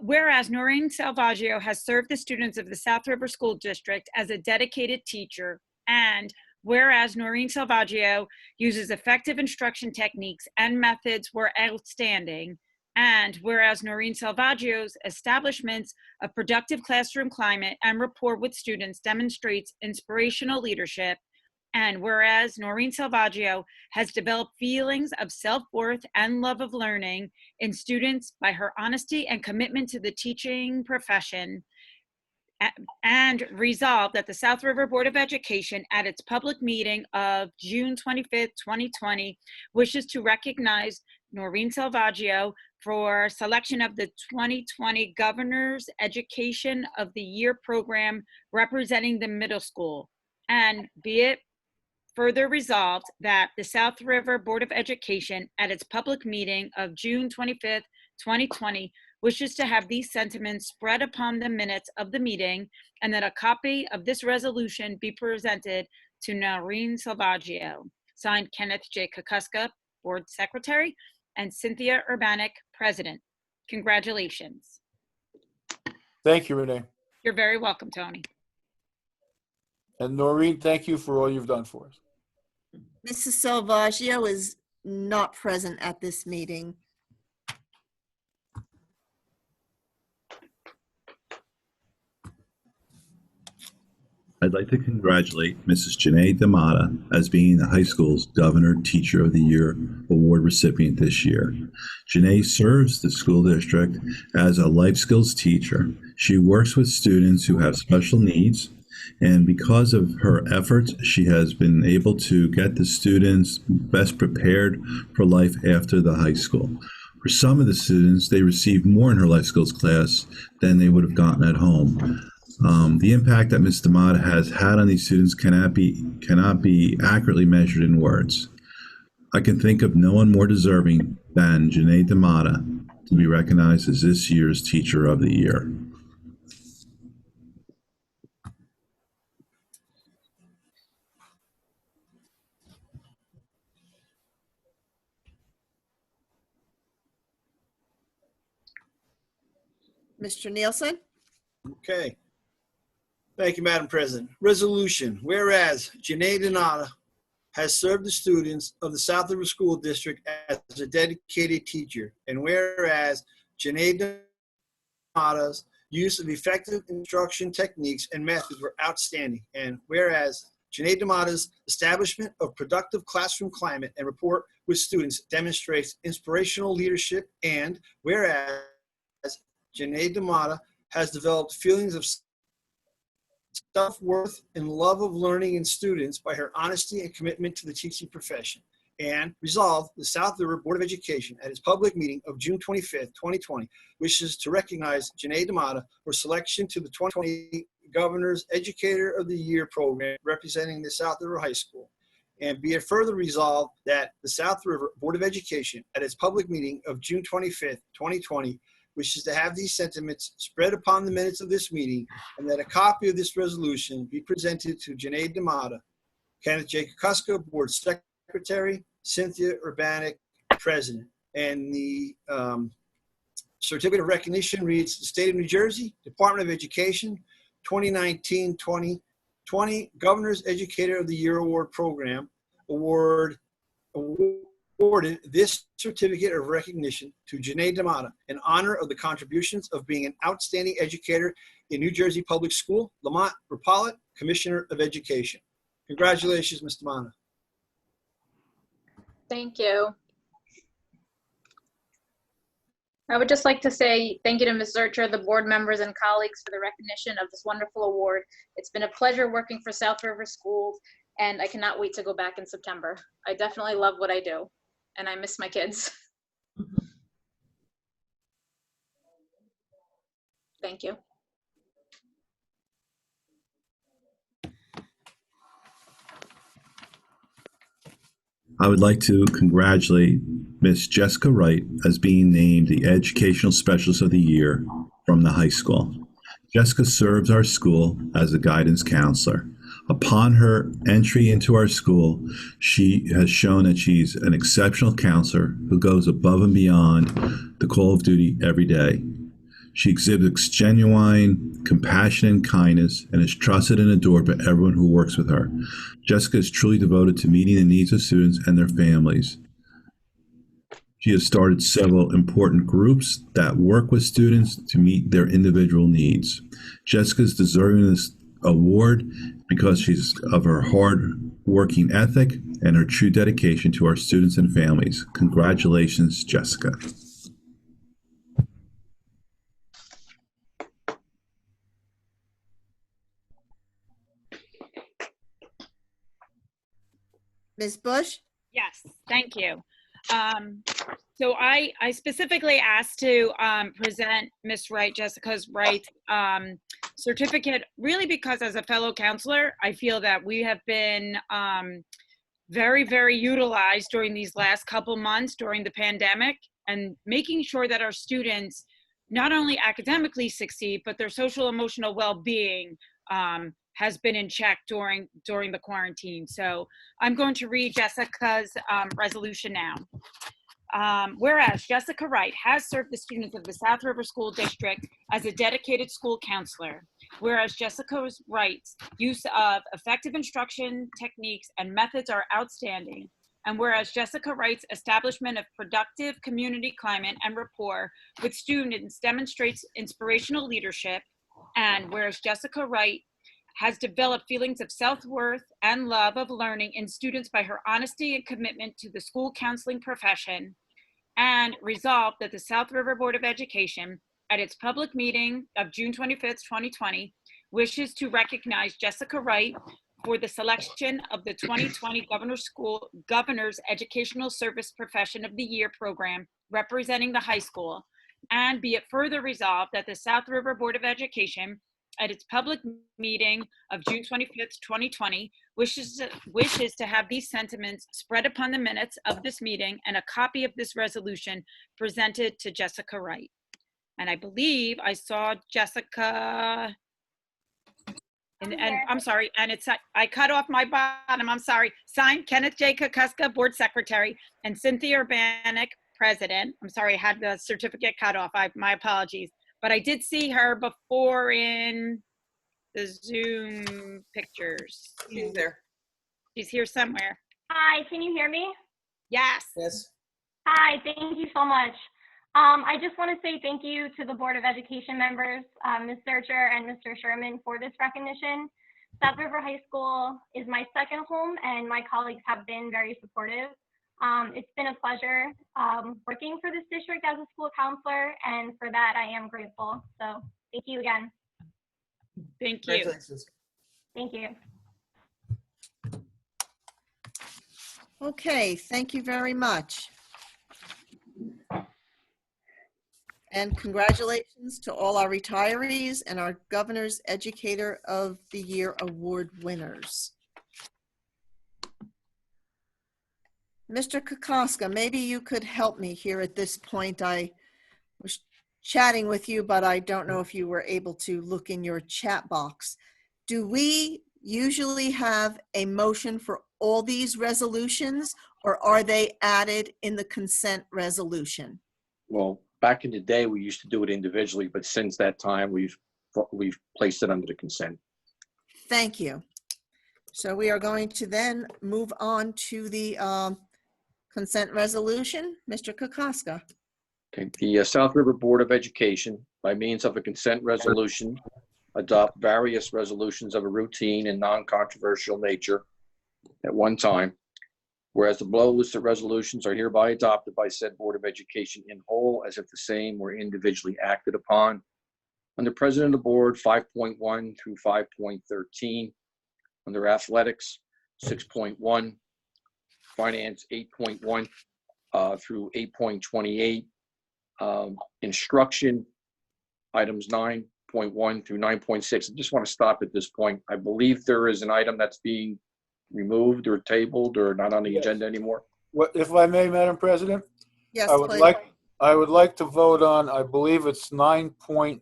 Whereas Noreen Salvaggio has served the students of the South River School District as a dedicated teacher, and whereas Noreen Salvaggio uses effective instruction techniques and methods were outstanding, and whereas Noreen Salvaggio's establishments of productive classroom climate and rapport with students demonstrates inspirational leadership, and whereas Noreen Salvaggio has developed feelings of self-worth and love of learning in students by her honesty and commitment to the teaching profession, and resolved that the South River Board of Education at its public meeting of June 25th, 2020, wishes to recognize Noreen Salvaggio for selection of the 2020 Governor's Education of the Year program representing the middle school. And be it further resolved that the South River Board of Education at its public meeting of June 25th, 2020, wishes to have these sentiments spread upon the minutes of the meeting, and that a copy of this resolution be presented to Noreen Salvaggio. Signed, Kenneth J. Kukuska, Board Secretary, and Cynthia Urbanek, President. Congratulations. Thank you, Renee. You're very welcome, Tony. And Noreen, thank you for all you've done for us. Mrs. Salvaggio is not present at this meeting. I'd like to congratulate Mrs. Janae D'Amata as being the high school's Governor Teacher of the Year award recipient this year. Janae serves the school district as a life skills teacher. She works with students who have special needs, and because of her efforts, she has been able to get the students best prepared for life after the high school. For some of the students, they receive more in her life skills class than they would have gotten at home. The impact that Ms. D'Amata has had on these students cannot be accurately measured in words. I can think of no one more deserving than Janae D'Amata to be recognized as this year's Teacher of the Year. Mr. Nielsen? Okay. Thank you, Madam President. Resolution, whereas Janae D'Amata has served the students of the South River School District as a dedicated teacher, and whereas Janae D'Amata's use of effective instruction techniques and methods were outstanding, and whereas Janae D'Amata's establishment of productive classroom climate and rapport with students demonstrates inspirational leadership, and whereas Janae D'Amata has developed feelings of self-worth and love of learning in students by her honesty and commitment to the teaching profession. And resolved, the South River Board of Education at its public meeting of June 25th, 2020, wishes to recognize Janae D'Amata for selection to the 2020 Governor's Educator of the Year program representing the South River High School. And be it further resolved that the South River Board of Education at its public meeting of June 25th, 2020, wishes to have these sentiments spread upon the minutes of this meeting, and that a copy of this resolution be presented to Janae D'Amata, Kenneth J. Kukuska, Board Secretary, Cynthia Urbanek, President. And the certificate of recognition reads: the State of New Jersey, Department of Education, 2019-2020 Governor's Educator of the Year Award Program awarded this certificate of recognition to Janae D'Amata in honor of the contributions of being an outstanding educator in New Jersey Public School, Lamont Rapallet, Commissioner of Education. Congratulations, Ms. D'Amata. Thank you. I would just like to say thank you to Ms. Zurcher, the board members and colleagues for the recognition of this wonderful award. It's been a pleasure working for South River Schools, and I cannot wait to go back in September. I definitely love what I do, and I miss my kids. Thank you. I would like to congratulate Miss Jessica Wright as being named the Educational Specialist of the Year from the high school. Jessica serves our school as a guidance counselor. Upon her entry into our school, she has shown that she's an exceptional counselor who goes above and beyond the call of duty every day. She exhibits genuine compassion and kindness and is trusted and adored by everyone who works with her. Jessica is truly devoted to meeting the needs of students and their families. She has started several important groups that work with students to meet their individual needs. Jessica is deserving of this award because she's of her hard working ethic and her true dedication to our students and families. Congratulations, Jessica. Ms. Bush? Yes, thank you. So I specifically asked to present Ms. Wright, Jessica's Wright certificate, really because as a fellow counselor, I feel that we have been very, very utilized during these last couple months during the pandemic, and making sure that our students not only academically succeed, but their social emotional well-being has been in check during the quarantine. So I'm going to read Jessica's resolution now. Whereas Jessica Wright has served the students of the South River School District as a dedicated school counselor. Whereas Jessica Wright's use of effective instruction techniques and methods are outstanding. And whereas Jessica Wright's establishment of productive community climate and rapport with students demonstrates inspirational leadership. And whereas Jessica Wright has developed feelings of self-worth and love of learning in students by her honesty and commitment to the school counseling profession. And resolved that the South River Board of Education, at its public meeting of June 25th, 2020, wishes to recognize Jessica Wright for the selection of the 2020 Governor's Educational Service Profession of the Year program representing the high school. And be it further resolved that the South River Board of Education, at its public meeting of June 25th, 2020, wishes to have these sentiments spread upon the minutes of this meeting and a copy of this resolution presented to Jessica Wright. And I believe I saw Jessica, and I'm sorry, and it's, I cut off my bottom, I'm sorry. Signed, Kenneth J. Kukuska, Board Secretary, and Cynthia Urbanik, President. I'm sorry, I had the certificate cut off, my apologies. But I did see her before in the Zoom pictures. She's there. She's here somewhere. Hi, can you hear me? Yes. Yes. Hi, thank you so much. I just want to say thank you to the Board of Education members, Ms. Searcher and Mr. Sherman, for this recognition. South River High School is my second home, and my colleagues have been very supportive. It's been a pleasure working for this district as a school counselor, and for that I am grateful. So thank you again. Thank you. Congratulations. Thank you. Okay, thank you very much. And congratulations to all our retirees and our Governor's Educator of the Year Award winners. Mr. Kukuska, maybe you could help me here at this point. I was chatting with you, but I don't know if you were able to look in your chat box. Do we usually have a motion for all these resolutions, or are they added in the consent resolution? Well, back in the day, we used to do it individually, but since that time, we've placed it under the consent. Thank you. So we are going to then move on to the consent resolution. Mr. Kukuska. Okay. The South River Board of Education, by means of a consent resolution, adopt various resolutions of a routine and non-controversial nature at one time. Whereas the below listed resolutions are hereby adopted by said Board of Education in whole, as if the same were individually acted upon. Under President of the Board, 5.1 through 5.13. Under Athletics, 6.1. Finance, 8.1 through 8.28. Instruction, items 9.1 through 9.6. I just want to stop at this point. I believe there is an item that's being removed or tabled or not on the agenda anymore. What, if I may, Madam President? Yes, I would please. I would like to vote on, I believe it's 9.6.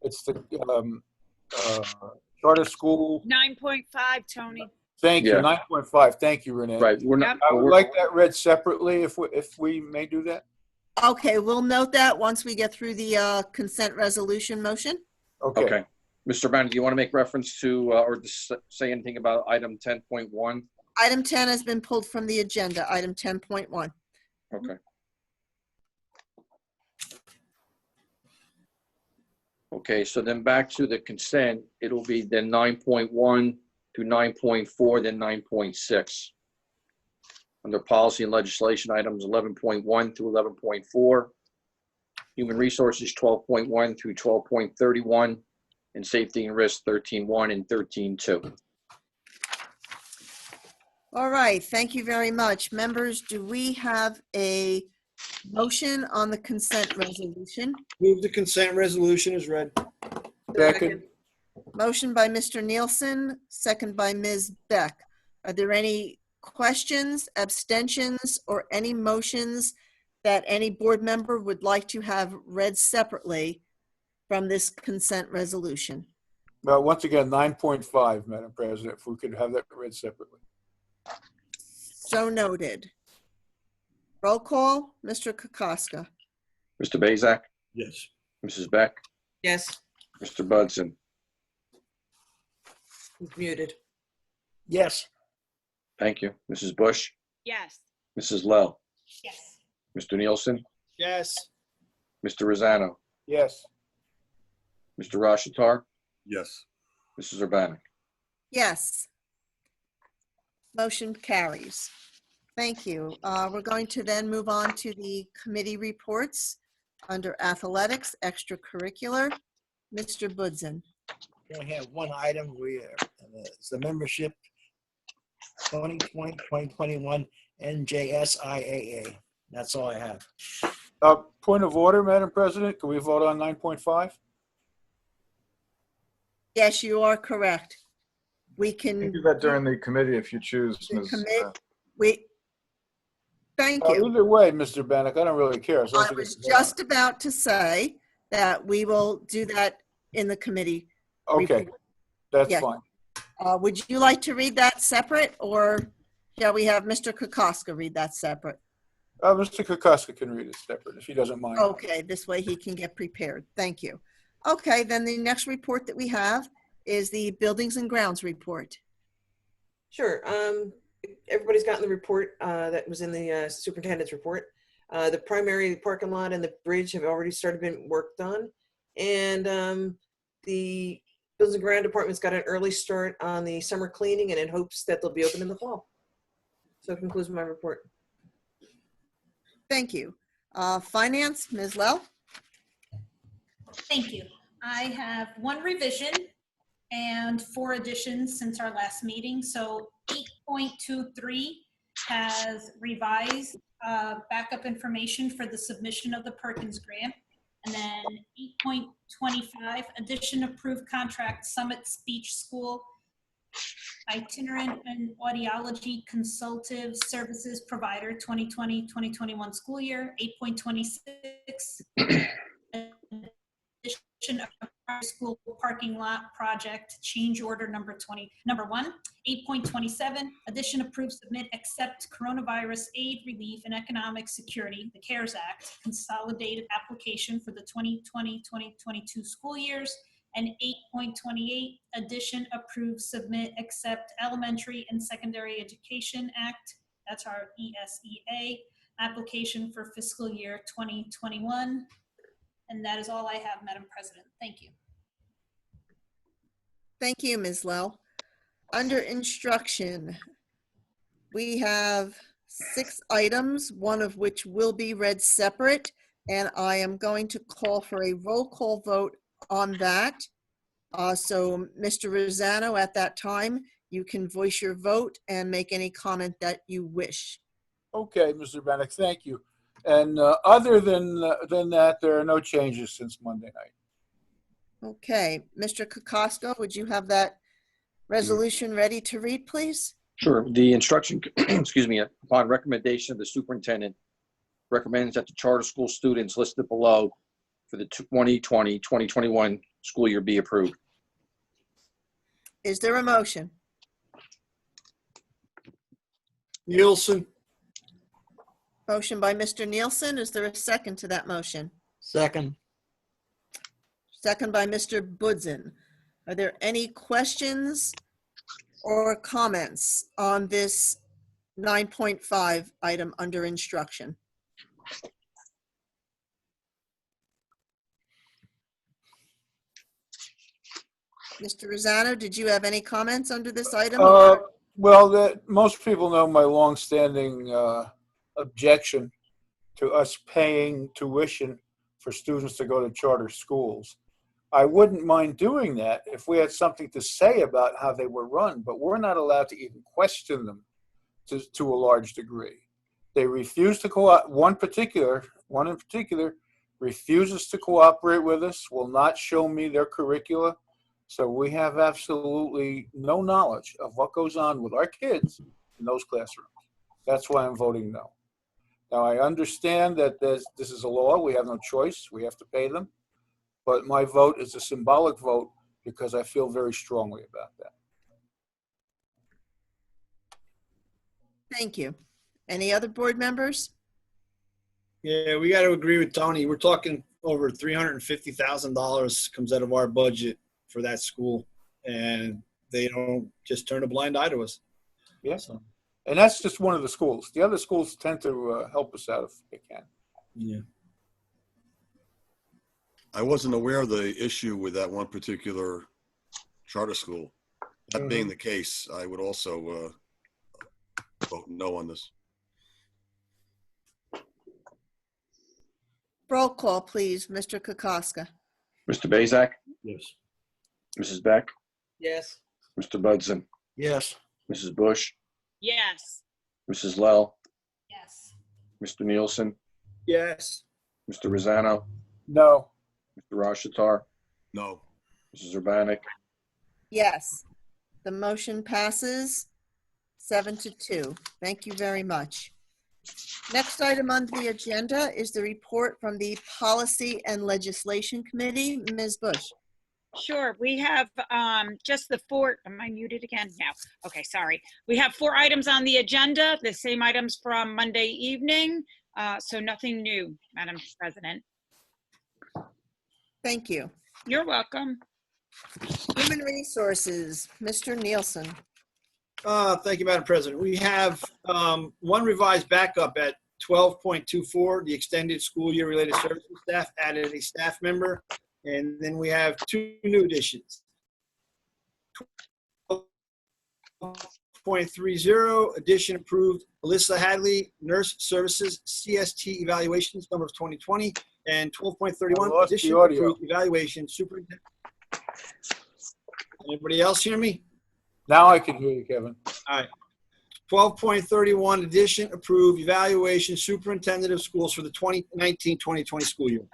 It's the charter school. 9.5, Tony. Thank you, Yeah. 9.5. Thank you, Renee. Right. We're not. I would like that read separately if we may do that. Okay, we'll note that once we get through the consent resolution motion. Okay. Okay. Mr. Banner, do you want to make reference to or say anything about item 10.1? Item 10 has been pulled from the agenda, item 10.1. Okay. Okay, so then back to the consent, it'll be then 9.1 through 9.4, then 9.6. Under policy and legislation items 11.1 through 11.4. Human resources 12.1 through 12.31. And safety and risk 13.1 and 13.2. All right, thank you very much. Members, do we have a motion on the consent resolution? Move the consent resolution is read. Second. Motion by Mr. Nielsen, second by Ms. Beck. Are there any questions, abstentions, or any motions that any board member would like to have read separately from this consent resolution? Well, once again, 9.5, Madam President, if we could have that read separately. So noted. Roll call, Mr. Kokoska. Mr. Bazak? Yes. Mrs. Beck? Yes, Mr. Budson? he's muted. Yes. Thank you. Mrs. Bush? Yes. Mrs. Lell? Yes. Mr. Nielsen? Yes. Mr. Rosanno? Yes. Mr. Rashatar? Yes. Mrs. Urbanek? Yes. Motion carries. Thank you. We're going to then move on to the committee reports under athletics, extracurricular. Mr. Budson. We have one item. It's the membership 2020-2021 NJSIAA. That's all I have. Point of order, Madam President, can we vote on 9.5? Yes, you are correct. We You can. can do that during the committee if you choose, the Ms. commit- Thank you. Either way, Mr. Bannock, I don't really care. As long as I it was gets just about to say that we will do that in the committee. Okay, report. that's Yes. fine. Would you like to read that separate, or shall we have Mr. Kokoska read that separate? Mr. Kokoska can read it separate if he doesn't mind. Okay, this way he can get prepared. Thank you. Okay, then the next report that we have is the buildings and grounds report. Sure. Everybody's gotten the report that was in the superintendent's report. The primary parking lot and the bridge have already started being worked on. And the buildings and ground department's got an early start on the summer cleaning and in hopes that they'll be open in the fall. So that concludes my report. Thank you. Finance, Ms. Lell? Thank you. I have one revision and 4 additions since our last meeting. So 8.23 has revised backup information for the submission of the Perkins grant. And then 8.25, addition approved contract Summit Speech School itinerant and audiology consultative services provider 2020-2021 school year. 8.26, addition of school parking lot project change order number 1. 8.27, addition approve submit accept coronavirus aid relief and economic security, the CARES Act consolidated application for the 2020-2022 school years. And 8.28, addition approve submit accept elementary and secondary education act, that's our ESEA application for fiscal year 2021. And that is all I have, Madam President. Thank you. Thank you, Ms. Lell. Under instruction, we have 6 items, one of which will be read separate, and I am going to call for a roll call vote on that. So Mr. Rosanno, at that time, you can voice your vote and make any comment that you wish. Okay, Mr. Bannock, thank you. And other than that, there are no changes since Monday night. Okay, Mr. Kokoska, would you have that resolution ready to read, please? Sure. The instruction, excuse me, upon recommendation of the superintendent, recommends that the charter school students listed below for the 2020-2021 school year be approved. Is there a motion? Nielsen. Motion by Mr. Nielsen. Is there a second to that motion? Second. Second by Mr. Budson. Are there any questions or comments on this 9.5 item under instruction? Mr. Rosanno, did you have any comments under this item? Well, most people know my longstanding objection to us paying tuition for students to go to charter schools. I wouldn't mind doing that if we had something to say about how they were run, but we're not allowed to even question them to a large degree. They refuse to one in particular refuses to cooperate with us, will not show me their curricula. So we have absolutely no knowledge of what goes on with our kids in those classrooms. That's why I'm voting no. Now, I understand that this is a law. We have no choice. We have to pay them. But my vote is a symbolic vote because I feel very strongly about that. Thank you. Any other board members? Yeah, we got to agree with Tony. We're talking over $350,000 comes out of our budget for that school, and they don't just turn a blind eye to us. Yes. And that's just one of the schools. The other schools tend to help us out if they can. Yeah. I wasn't aware of the issue with that one particular charter school. That being the case, I would also vote no on this. Roll call, please. Mr. Kokoska. Mr. Bazak? Yes. Mrs. Beck? Yes. Mr. Budson? Yes. Mrs. Bush? Yes. Mrs. Lell? Yes. Mr. Nielsen? Yes. Mr. Rosanna? No. Mr. Rashatar? No. Mrs. Urbanik? Yes. The motion passes 7-2. Thank you very much. Next item on the agenda is the report from the Policy and Legislation Committee. Ms. Bush. Sure, we have just the four, am I muted again? No, okay, sorry. We have 4 items on the agenda, the same items from Monday evening, so nothing new, Madam President. Thank you. You're welcome. Human Resources, Mr. Nielsen. Thank you, Madam President. We have one revised backup at 12.24, the extended school year related services staff added a staff member. And then we have 2 new additions. 12.30, addition approved Alyssa Hadley, Nurse Services, CST Evaluation, summer of 2020. And 12.31, addition approved evaluation superintendent. Anybody else hear me? Now I can hear you, Kevin. All right. 12.31, addition approved evaluation superintendent of schools for the 2019-2020 school year.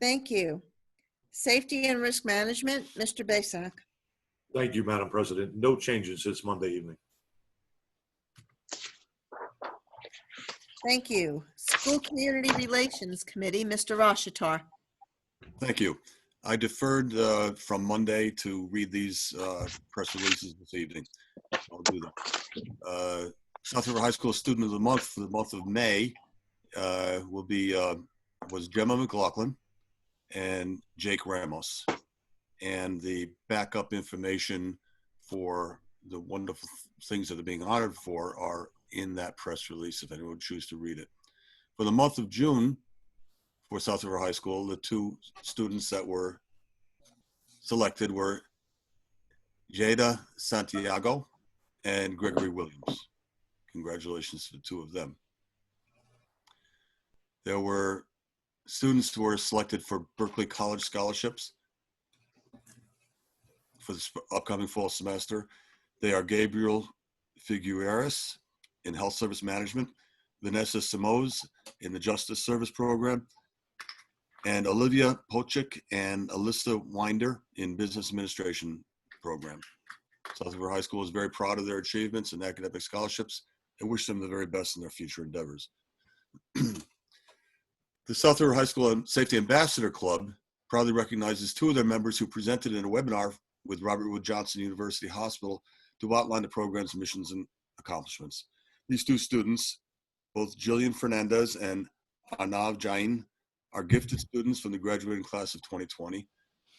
Thank you. Safety and Risk Management, Mr. Basak. Thank you, Madam President. No changes since Monday evening. Thank you. School Community Relations Committee, Mr. Rashatar. Thank you. I deferred from Monday to read these press releases this evening. I'll do them. South River High School Student of the Month for the month of May was Gemma McLaughlin and Jake Ramos. And the backup information for the wonderful things that are being honored for are in that press release if anyone would choose to read it. For the month of June, for South River High School, the 2 students that were selected were Jada Santiago and Gregory Williams. Congratulations to the 2 of them. There were students who were selected for Berkeley College scholarships for the upcoming fall semester. They are Gabriel Figueres in Health Service Management, Vanessa Simoes in the Justice Service Program, and Olivia Pochik and Alyssa Winder in Business Administration Program. South River High School is very proud of their achievements and academic scholarships and wish them the very best in their future endeavors. The South River High School Safety Ambassador Club proudly recognizes 2 of their members who presented in a webinar with Robert Wood Johnson University Hospital to outline the program's missions and accomplishments. These 2 students, both Jillian Fernandez and Anav Jain, are gifted students from the graduating class of 2020.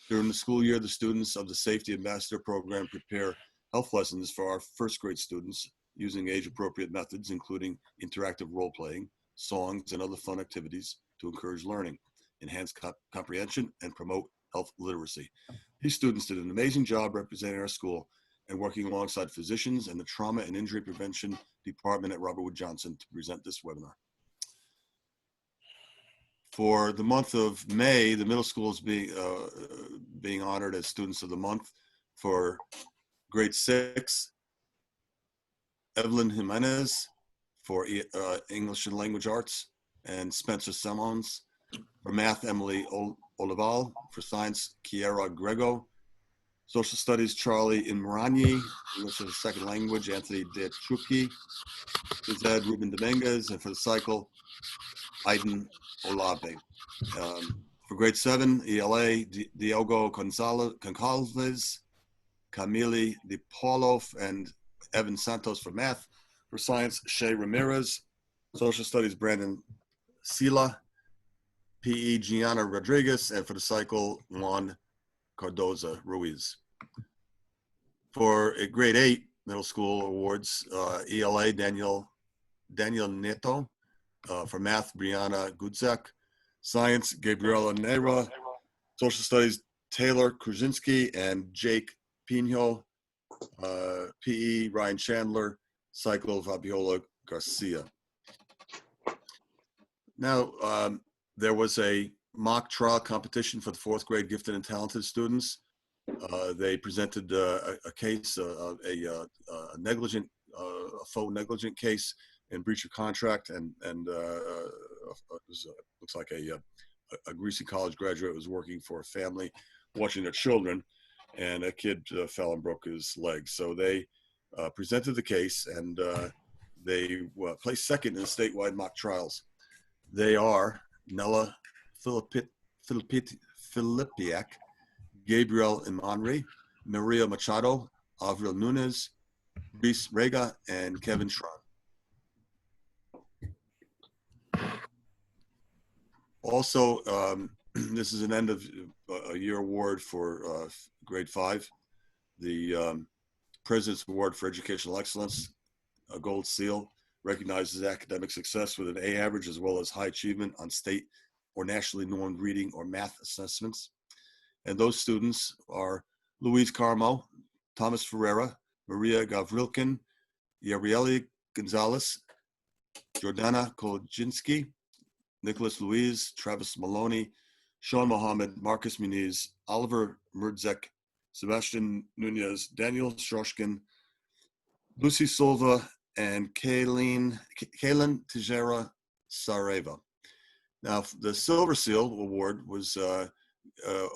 During the school year, the students of the Safety Ambassador Program prepare health lessons for our first grade students using age-appropriate methods, including interactive role-playing, songs, and other fun activities to encourage learning, enhance comprehension, and promote health literacy. These students did an amazing job representing our school and working alongside physicians and the Trauma and Injury Prevention Department at Robert Wood Johnson to present this webinar. For the month of May, the middle school is being honored as Students of the Month for grade 6, Evelyn Jimenez for English and Language Arts, and Spencer Simons for Math, Emily Olival for Science, Kiera Grego, Social Studies, Charlie Imrani. English as a second language, Anthony Detruki. Phys Ed, Ruben Dominguez. And for the cycle, Aiden Olave. For grade 7, ELA, Diogo Goncalves, Camille DiPaulo, and Evan Santos for math. For science, Shay Ramirez. Social Studies, Brandon Sila. PE, Gianna Rodriguez. And for the cycle, Juan Cardoza Ruiz. For grade 8 middle school awards, ELA, Daniel Neto. For math, Brianna Gudzak. Science, Gabriela Nera. Social Studies, Taylor Krasinski and Jake Pino. PE, Ryan Chandler. Cycle, Fabiola Garcia. Now, there was a mock trial competition for the 4th grade gifted and talented students. They presented a case, a negligent, a faux negligent case in breach of contract, and looks like a Greasy college graduate was working for a family, watching their children, and a kid fell and broke his leg. So they presented the case, and they placed second in the statewide mock trials. They are Nella Filipiak, Gabriel Imanri, Maria Machado, Avril Nunez, Reese Rega, and Kevin Schron. Also, this is an end of a year award for grade 5. The President's Award for Educational Excellence, a gold seal, recognizes academic success with an A average as well as high achievement on state or nationally normed reading or math assessments. And those students are Louise Carmo, Thomas Ferreira, Maria Gavrilkin, Yarieli Gonzalez, Jordana Kolczynski, Nicholas Louise, Travis Maloney, Sean Mohammed, Marcus Muniz, Oliver Murdzek, Sebastian Nunez, Daniel Shoshkin, Lucy Silva, and Kaylin Tijera Sareva. Now, the Silver Seal Award was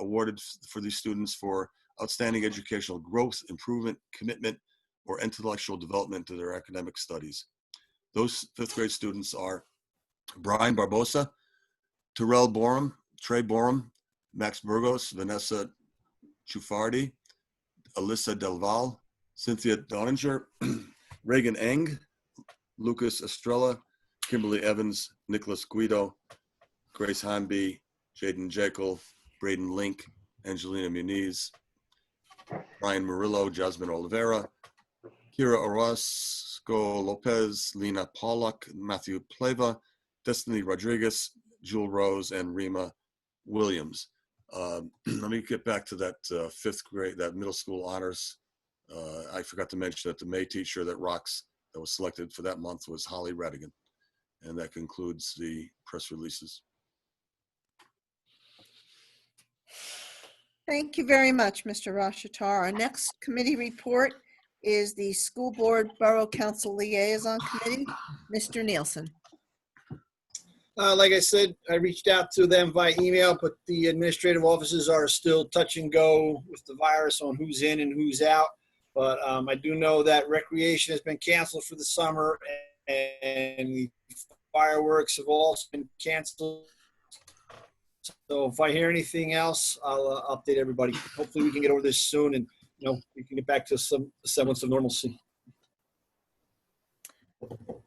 awarded for these students for outstanding educational growth, improvement, commitment, or intellectual development to their academic studies. Those 5th grade students are Brian Barbosa, Terrell Borum, Trey Borum, Max Burgos, Vanessa Chufardi, Alyssa Delval, Cynthia Doninger, Reagan Eng, Lucas Estrella, Kimberly Evans, Nicholas Guido, Grace Hanby, Jaden Jekyll, Braden Link, Angelina Muniz, Ryan Murillo, Jasmine Oliveira, Kira Orozco Lopez, Lena Pollock, Matthew Pleva, Destiny Rodriguez, Jewel Rose, and Rima Williams. Let me get back to that 5th grade, that middle school honors. I forgot to mention that the May teacher that rocks that was selected for that month was Holly Radigan. And that concludes the press releases. Thank you very much, Mr. Rashatar. Our next committee report is the School Board Borough Council Liaison Committee. Mr. Nielsen. Like I said, I reached out to them via email, but the administrative offices are still touch and go with the virus on who's in and who's out. But I do know that recreation has been canceled for the summer, and the fireworks have also been canceled. So if I hear anything else, I'll update everybody. Hopefully we can get over this soon, and we can get back to some semblance of normalcy.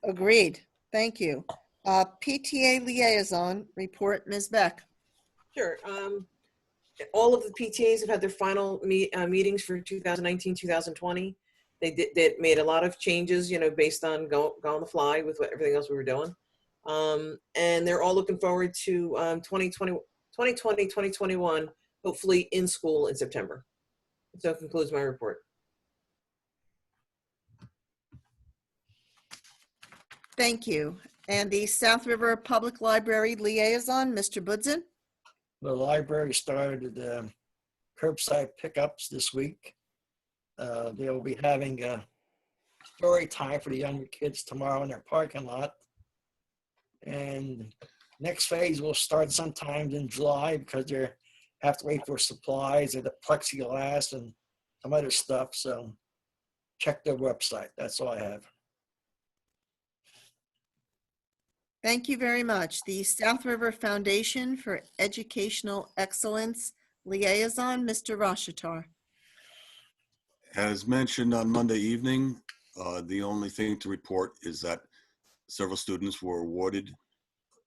Agreed. Thank you. PTA Liaison report, Ms. Beck. Sure. All of the PTAs have had their final meetings for 2019-2020. They made a lot of changes, based on go on the fly with everything else we were doing. And they're all looking forward to 2020-2021, hopefully in school in September. So that concludes my report. Thank you. And the South River Public Library Liaison, Mr. Budzen. The library started curbside pickups this week. They will be having a story time for the younger kids tomorrow in their parking lot. And next phase will start sometime in July because they have to wait for supplies and the plexiglass and some other stuff. So check their website. That's all I have. Thank you very much. The South River Foundation for Educational Excellence Liaison, Mr. Rashitar. As mentioned on Monday evening, the only thing to report is that several students were awarded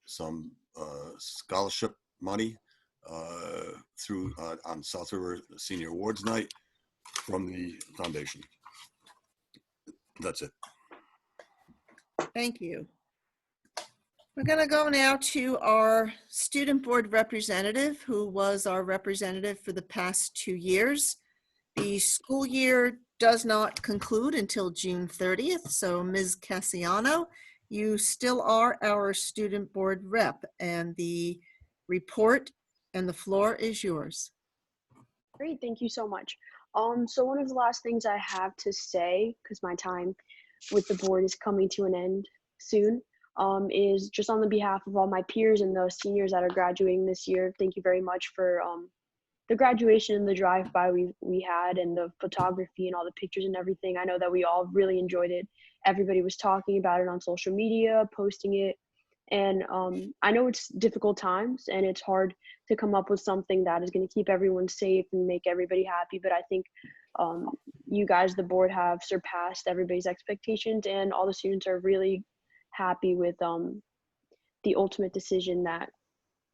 some scholarship money through on South River Senior Awards Night from the foundation. That's it. Thank you. We're going to go now to our student board representative, who was our representative for the past 2 years. The school year does not conclude until June 30th. So Ms. Cassiano, you still are our student board rep, and the report and the floor is yours. Great, thank you so much. So one of the last things I have to say, because my time with the board is coming to an end soon, is just on the behalf of all my peers and those seniors that are graduating this year. Thank you very much for the graduation and the drive-by we had, and the photography and all the pictures and everything. I know that we all really enjoyed it. Everybody was talking about it on social media, posting it. And I know it's difficult times and it's hard to come up with something that is going to keep everyone safe and make everybody happy. But I think you guys, the board, have surpassed everybody's expectations, and all the students are really happy with the ultimate decision that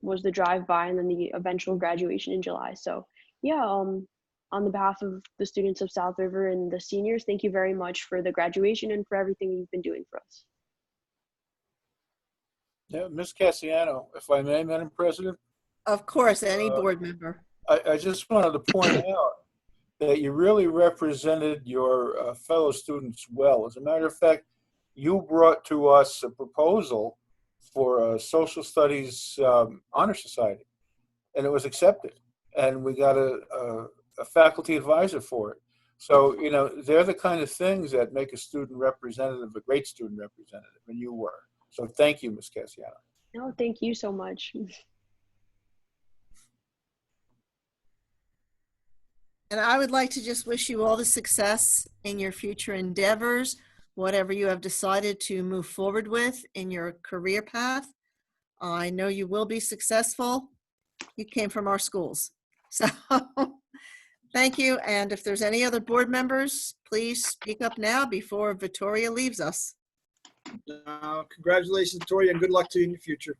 was the drive-by and then the eventual graduation in July. So yeah, on the behalf of the students of South River and the seniors, thank you very much for the graduation and for everything you've been doing for us. Yeah, Ms. Cassiano, if I may, Madam President. Of course, any board member. I just wanted to point out that you really represented your fellow students well. As a matter of fact, you brought to us a proposal for a social studies honor society, and it was accepted, and we got a faculty advisor for it. So, you know, they're the kind of things that make a student representative a great student representative, and you were. So thank you, Ms. Cassiano. No, thank you so much. And I would like to just wish you all the success in your future endeavors, whatever you have decided to move forward with in your career path. I know you will be successful. You came from our schools. So thank you. And if there's any other board members, please speak up now before Victoria leaves us. Congratulations, Victoria, and good luck to you in your future.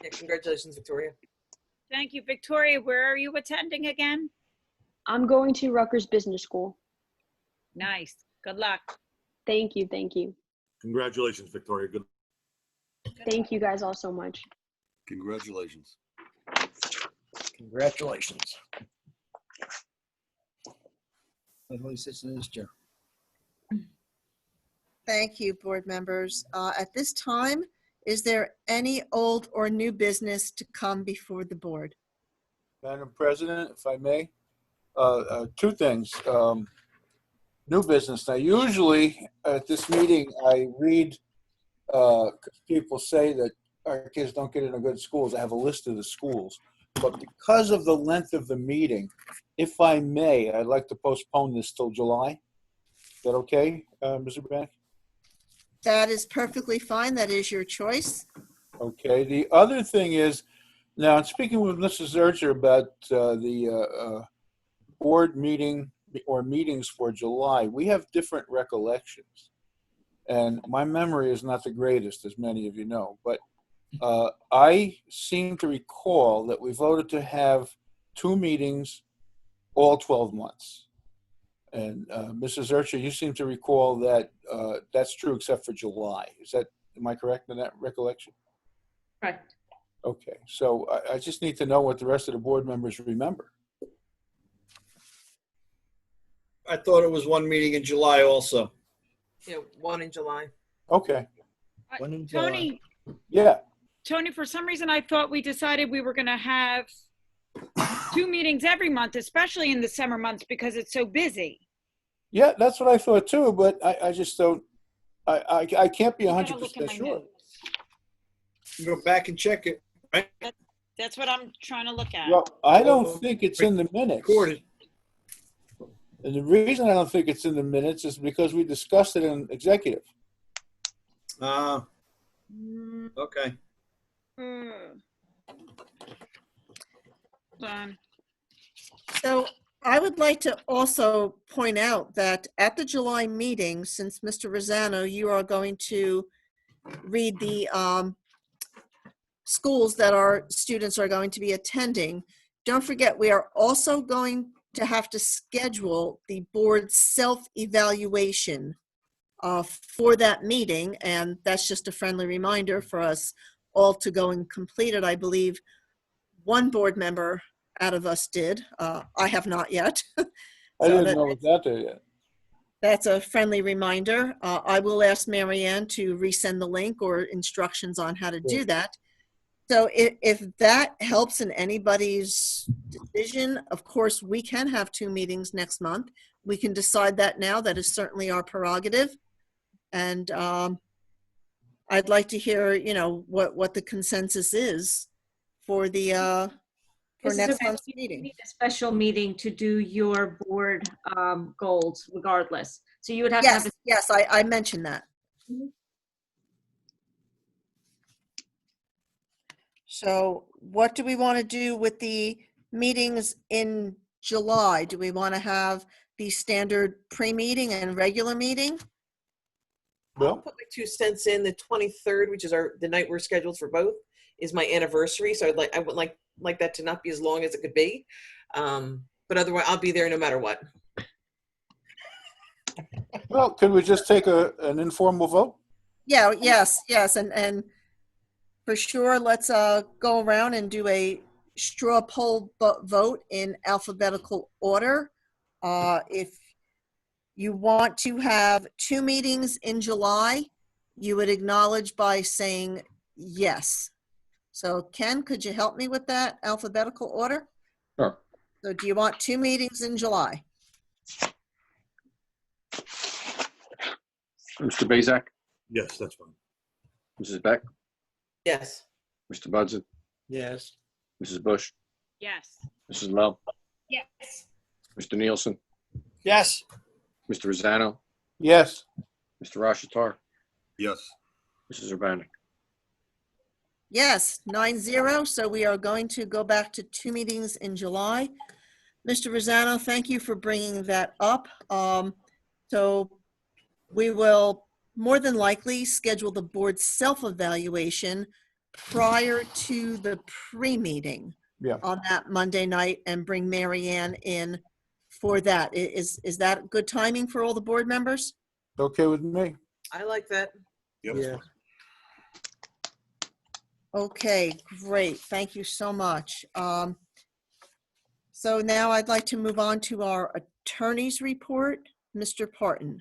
Yeah, congratulations, Victoria. Thank you, Victoria. Where are you attending again? I'm going to Rutgers Business School. Nice. Good luck. Thank you. Thank you. Congratulations, Victoria. Good. Thank you guys all so much. Congratulations. Congratulations. Emily sits in his chair. Thank you, board members. At this time, is there any old or new business to come before the board? Madam President, if I may, two things. New business. Now, usually at this meeting, I read, people say that our kids don't get into good schools. I have a list of the schools. But because of the length of the meeting, if I may, I'd like to postpone this till July. Is that okay, Mr. Bank? That is perfectly fine. That is your choice. Okay. The other thing is, now I'm speaking with Mrs. Zercher about the board meeting or meetings for July. We have different recollections. And my memory is not the greatest, as many of you know. But I seem to recall that we voted to have 2 meetings all 12 months. And Mrs. Zercher, you seem to recall that that's true except for July. Am I correct in that recollection? Correct. Okay, so I just need to know what the rest of the board members remember. I thought it was 1 meeting in July also. Yeah, 1 in July. Okay. Tony. Yeah. Tony, for some reason, I thought we decided we were going to have 2 meetings every month, especially in the summer months, because it's so busy. Yeah, that's what I thought too, but I just don't, I can't be 100% sure. You go back and check it, right? That's what I'm trying to look at. Well, I don't think it's in the minutes. Recorded. And the reason I don't think it's in the minutes is because we discussed it in executive. Okay. Done. So I would like to also point out that at the July meeting, since Mr. Rosano, you are going to read the schools that our students are going to be attending, don't forget we are also going to have to schedule the board self-evaluation for that meeting, and that's just a friendly reminder for us all to go and complete it. I believe one board member out of us did. I have not yet. I didn't know it was out there yet. That's a friendly reminder. I will ask Marianne to resend the link or instructions on how to do that. So if that helps in anybody's decision, of course, we can have 2 meetings next month. We can decide that now. That is certainly our prerogative. And I'd like to hear, you know, what the consensus is for the for next month's meeting. You need a special meeting to do your board goals regardless. So you would have to have a. Yes, I mentioned that. So what do we want to do with the meetings in July? Do we want to have the standard pre-meeting and regular meeting? I'll put my 2 cents in. The 23rd, which is the night we're scheduled for both, is my anniversary. So I would like that to not be as long as it could be. But otherwise, I'll be there no matter what. Well, could we just take an informal vote? Yeah, yes, and for sure, let's go around and do a straw poll vote in alphabetical order. If you want to have 2 meetings in July, you would acknowledge by saying yes. So Ken, could you help me with that alphabetical order? Sure. So do you want 2 meetings in July? Mr. Bazak? Yes, that's fine. Mrs. Beck? Yes. Mr. Budson? Yes. Mrs. Bush? Yes. Mrs. Lowe? Yes. Mr. Nielsen? Yes. Mr. Rosano? Yes. Mr. Rashatar? Yes. Mrs. Urbanic? Yes, 9-0. So we are going to go back to 2 meetings in July. Mr. Rosano, thank you for bringing that up. So we will more than likely schedule the board's self-evaluation prior to the pre-meeting on that Monday night and bring Marianne in for that. Is that good timing for all the board members? Okay with me. I like that. Yep. Yeah. Okay, great. Thank you so much. So now I'd like to move on to our attorney's report. Mr. Parton.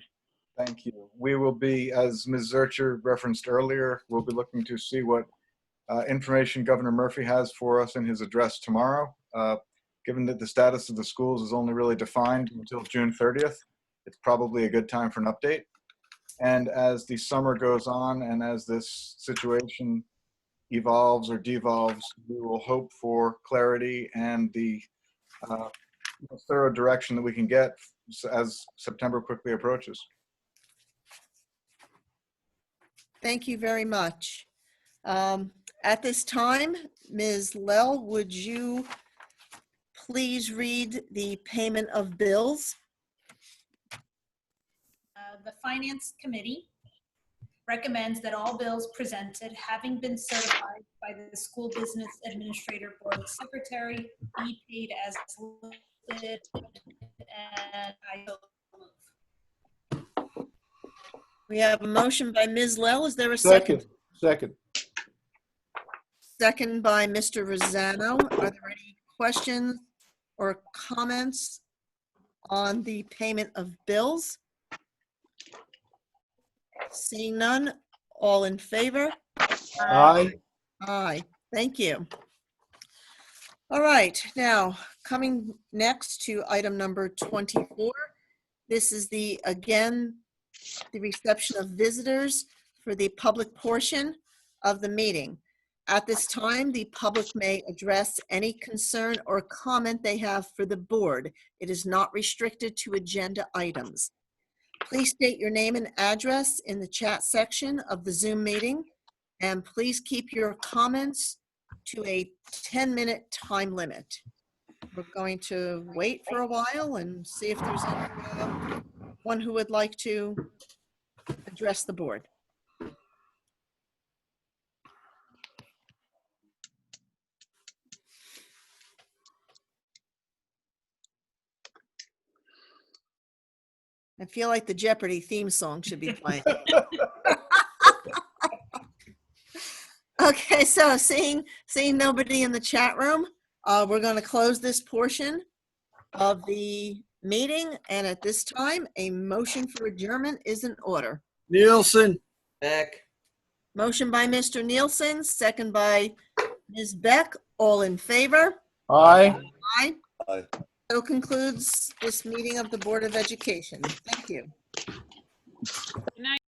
Thank you. We will be, as Ms. Zurcher referenced earlier, we'll be looking to see what information Governor Murphy has for us in his address tomorrow. Given that the status of the schools is only really defined until June 30th, it's probably a good time for an update. And as the summer goes on and as this situation evolves or devolves, we will hope for clarity and the most thorough direction that we can get as September quickly approaches. Thank you very much. At this time, Ms. Lell, would you please read the payment of bills? The Finance Committee recommends that all bills presented, having been certified by the School Business Administrator Board Secretary, be paid as listed, and I so move. We have a motion by Ms. Lell. Is there a second? Second. Second by Mr. Rosano. Are there any questions or comments on the payment of bills? Seeing none, all in favor? Aye. Aye, thank you. All right, now coming next to item number 24. This is again, the reception of visitors for the public portion of the meeting. At this time, the public may address any concern or comment they have for the board. It is not restricted to agenda items. Please state your name and address in the chat section of the Zoom meeting, and please keep your comments to a 10-minute time limit. We're going to wait for a while and see if there's anyone who would like to address the board. I feel like the Jeopardy theme song should be playing. Okay, so seeing nobody in the chat room, we're going to close this portion of the meeting. And at this time, a motion for adjournment is in order. Nielsen. Beck. Motion by Mr. Nielsen, second by Ms. Beck. All in favor? Aye. Aye. Aye. So concludes this meeting of the Board of Education. Thank you. Good night.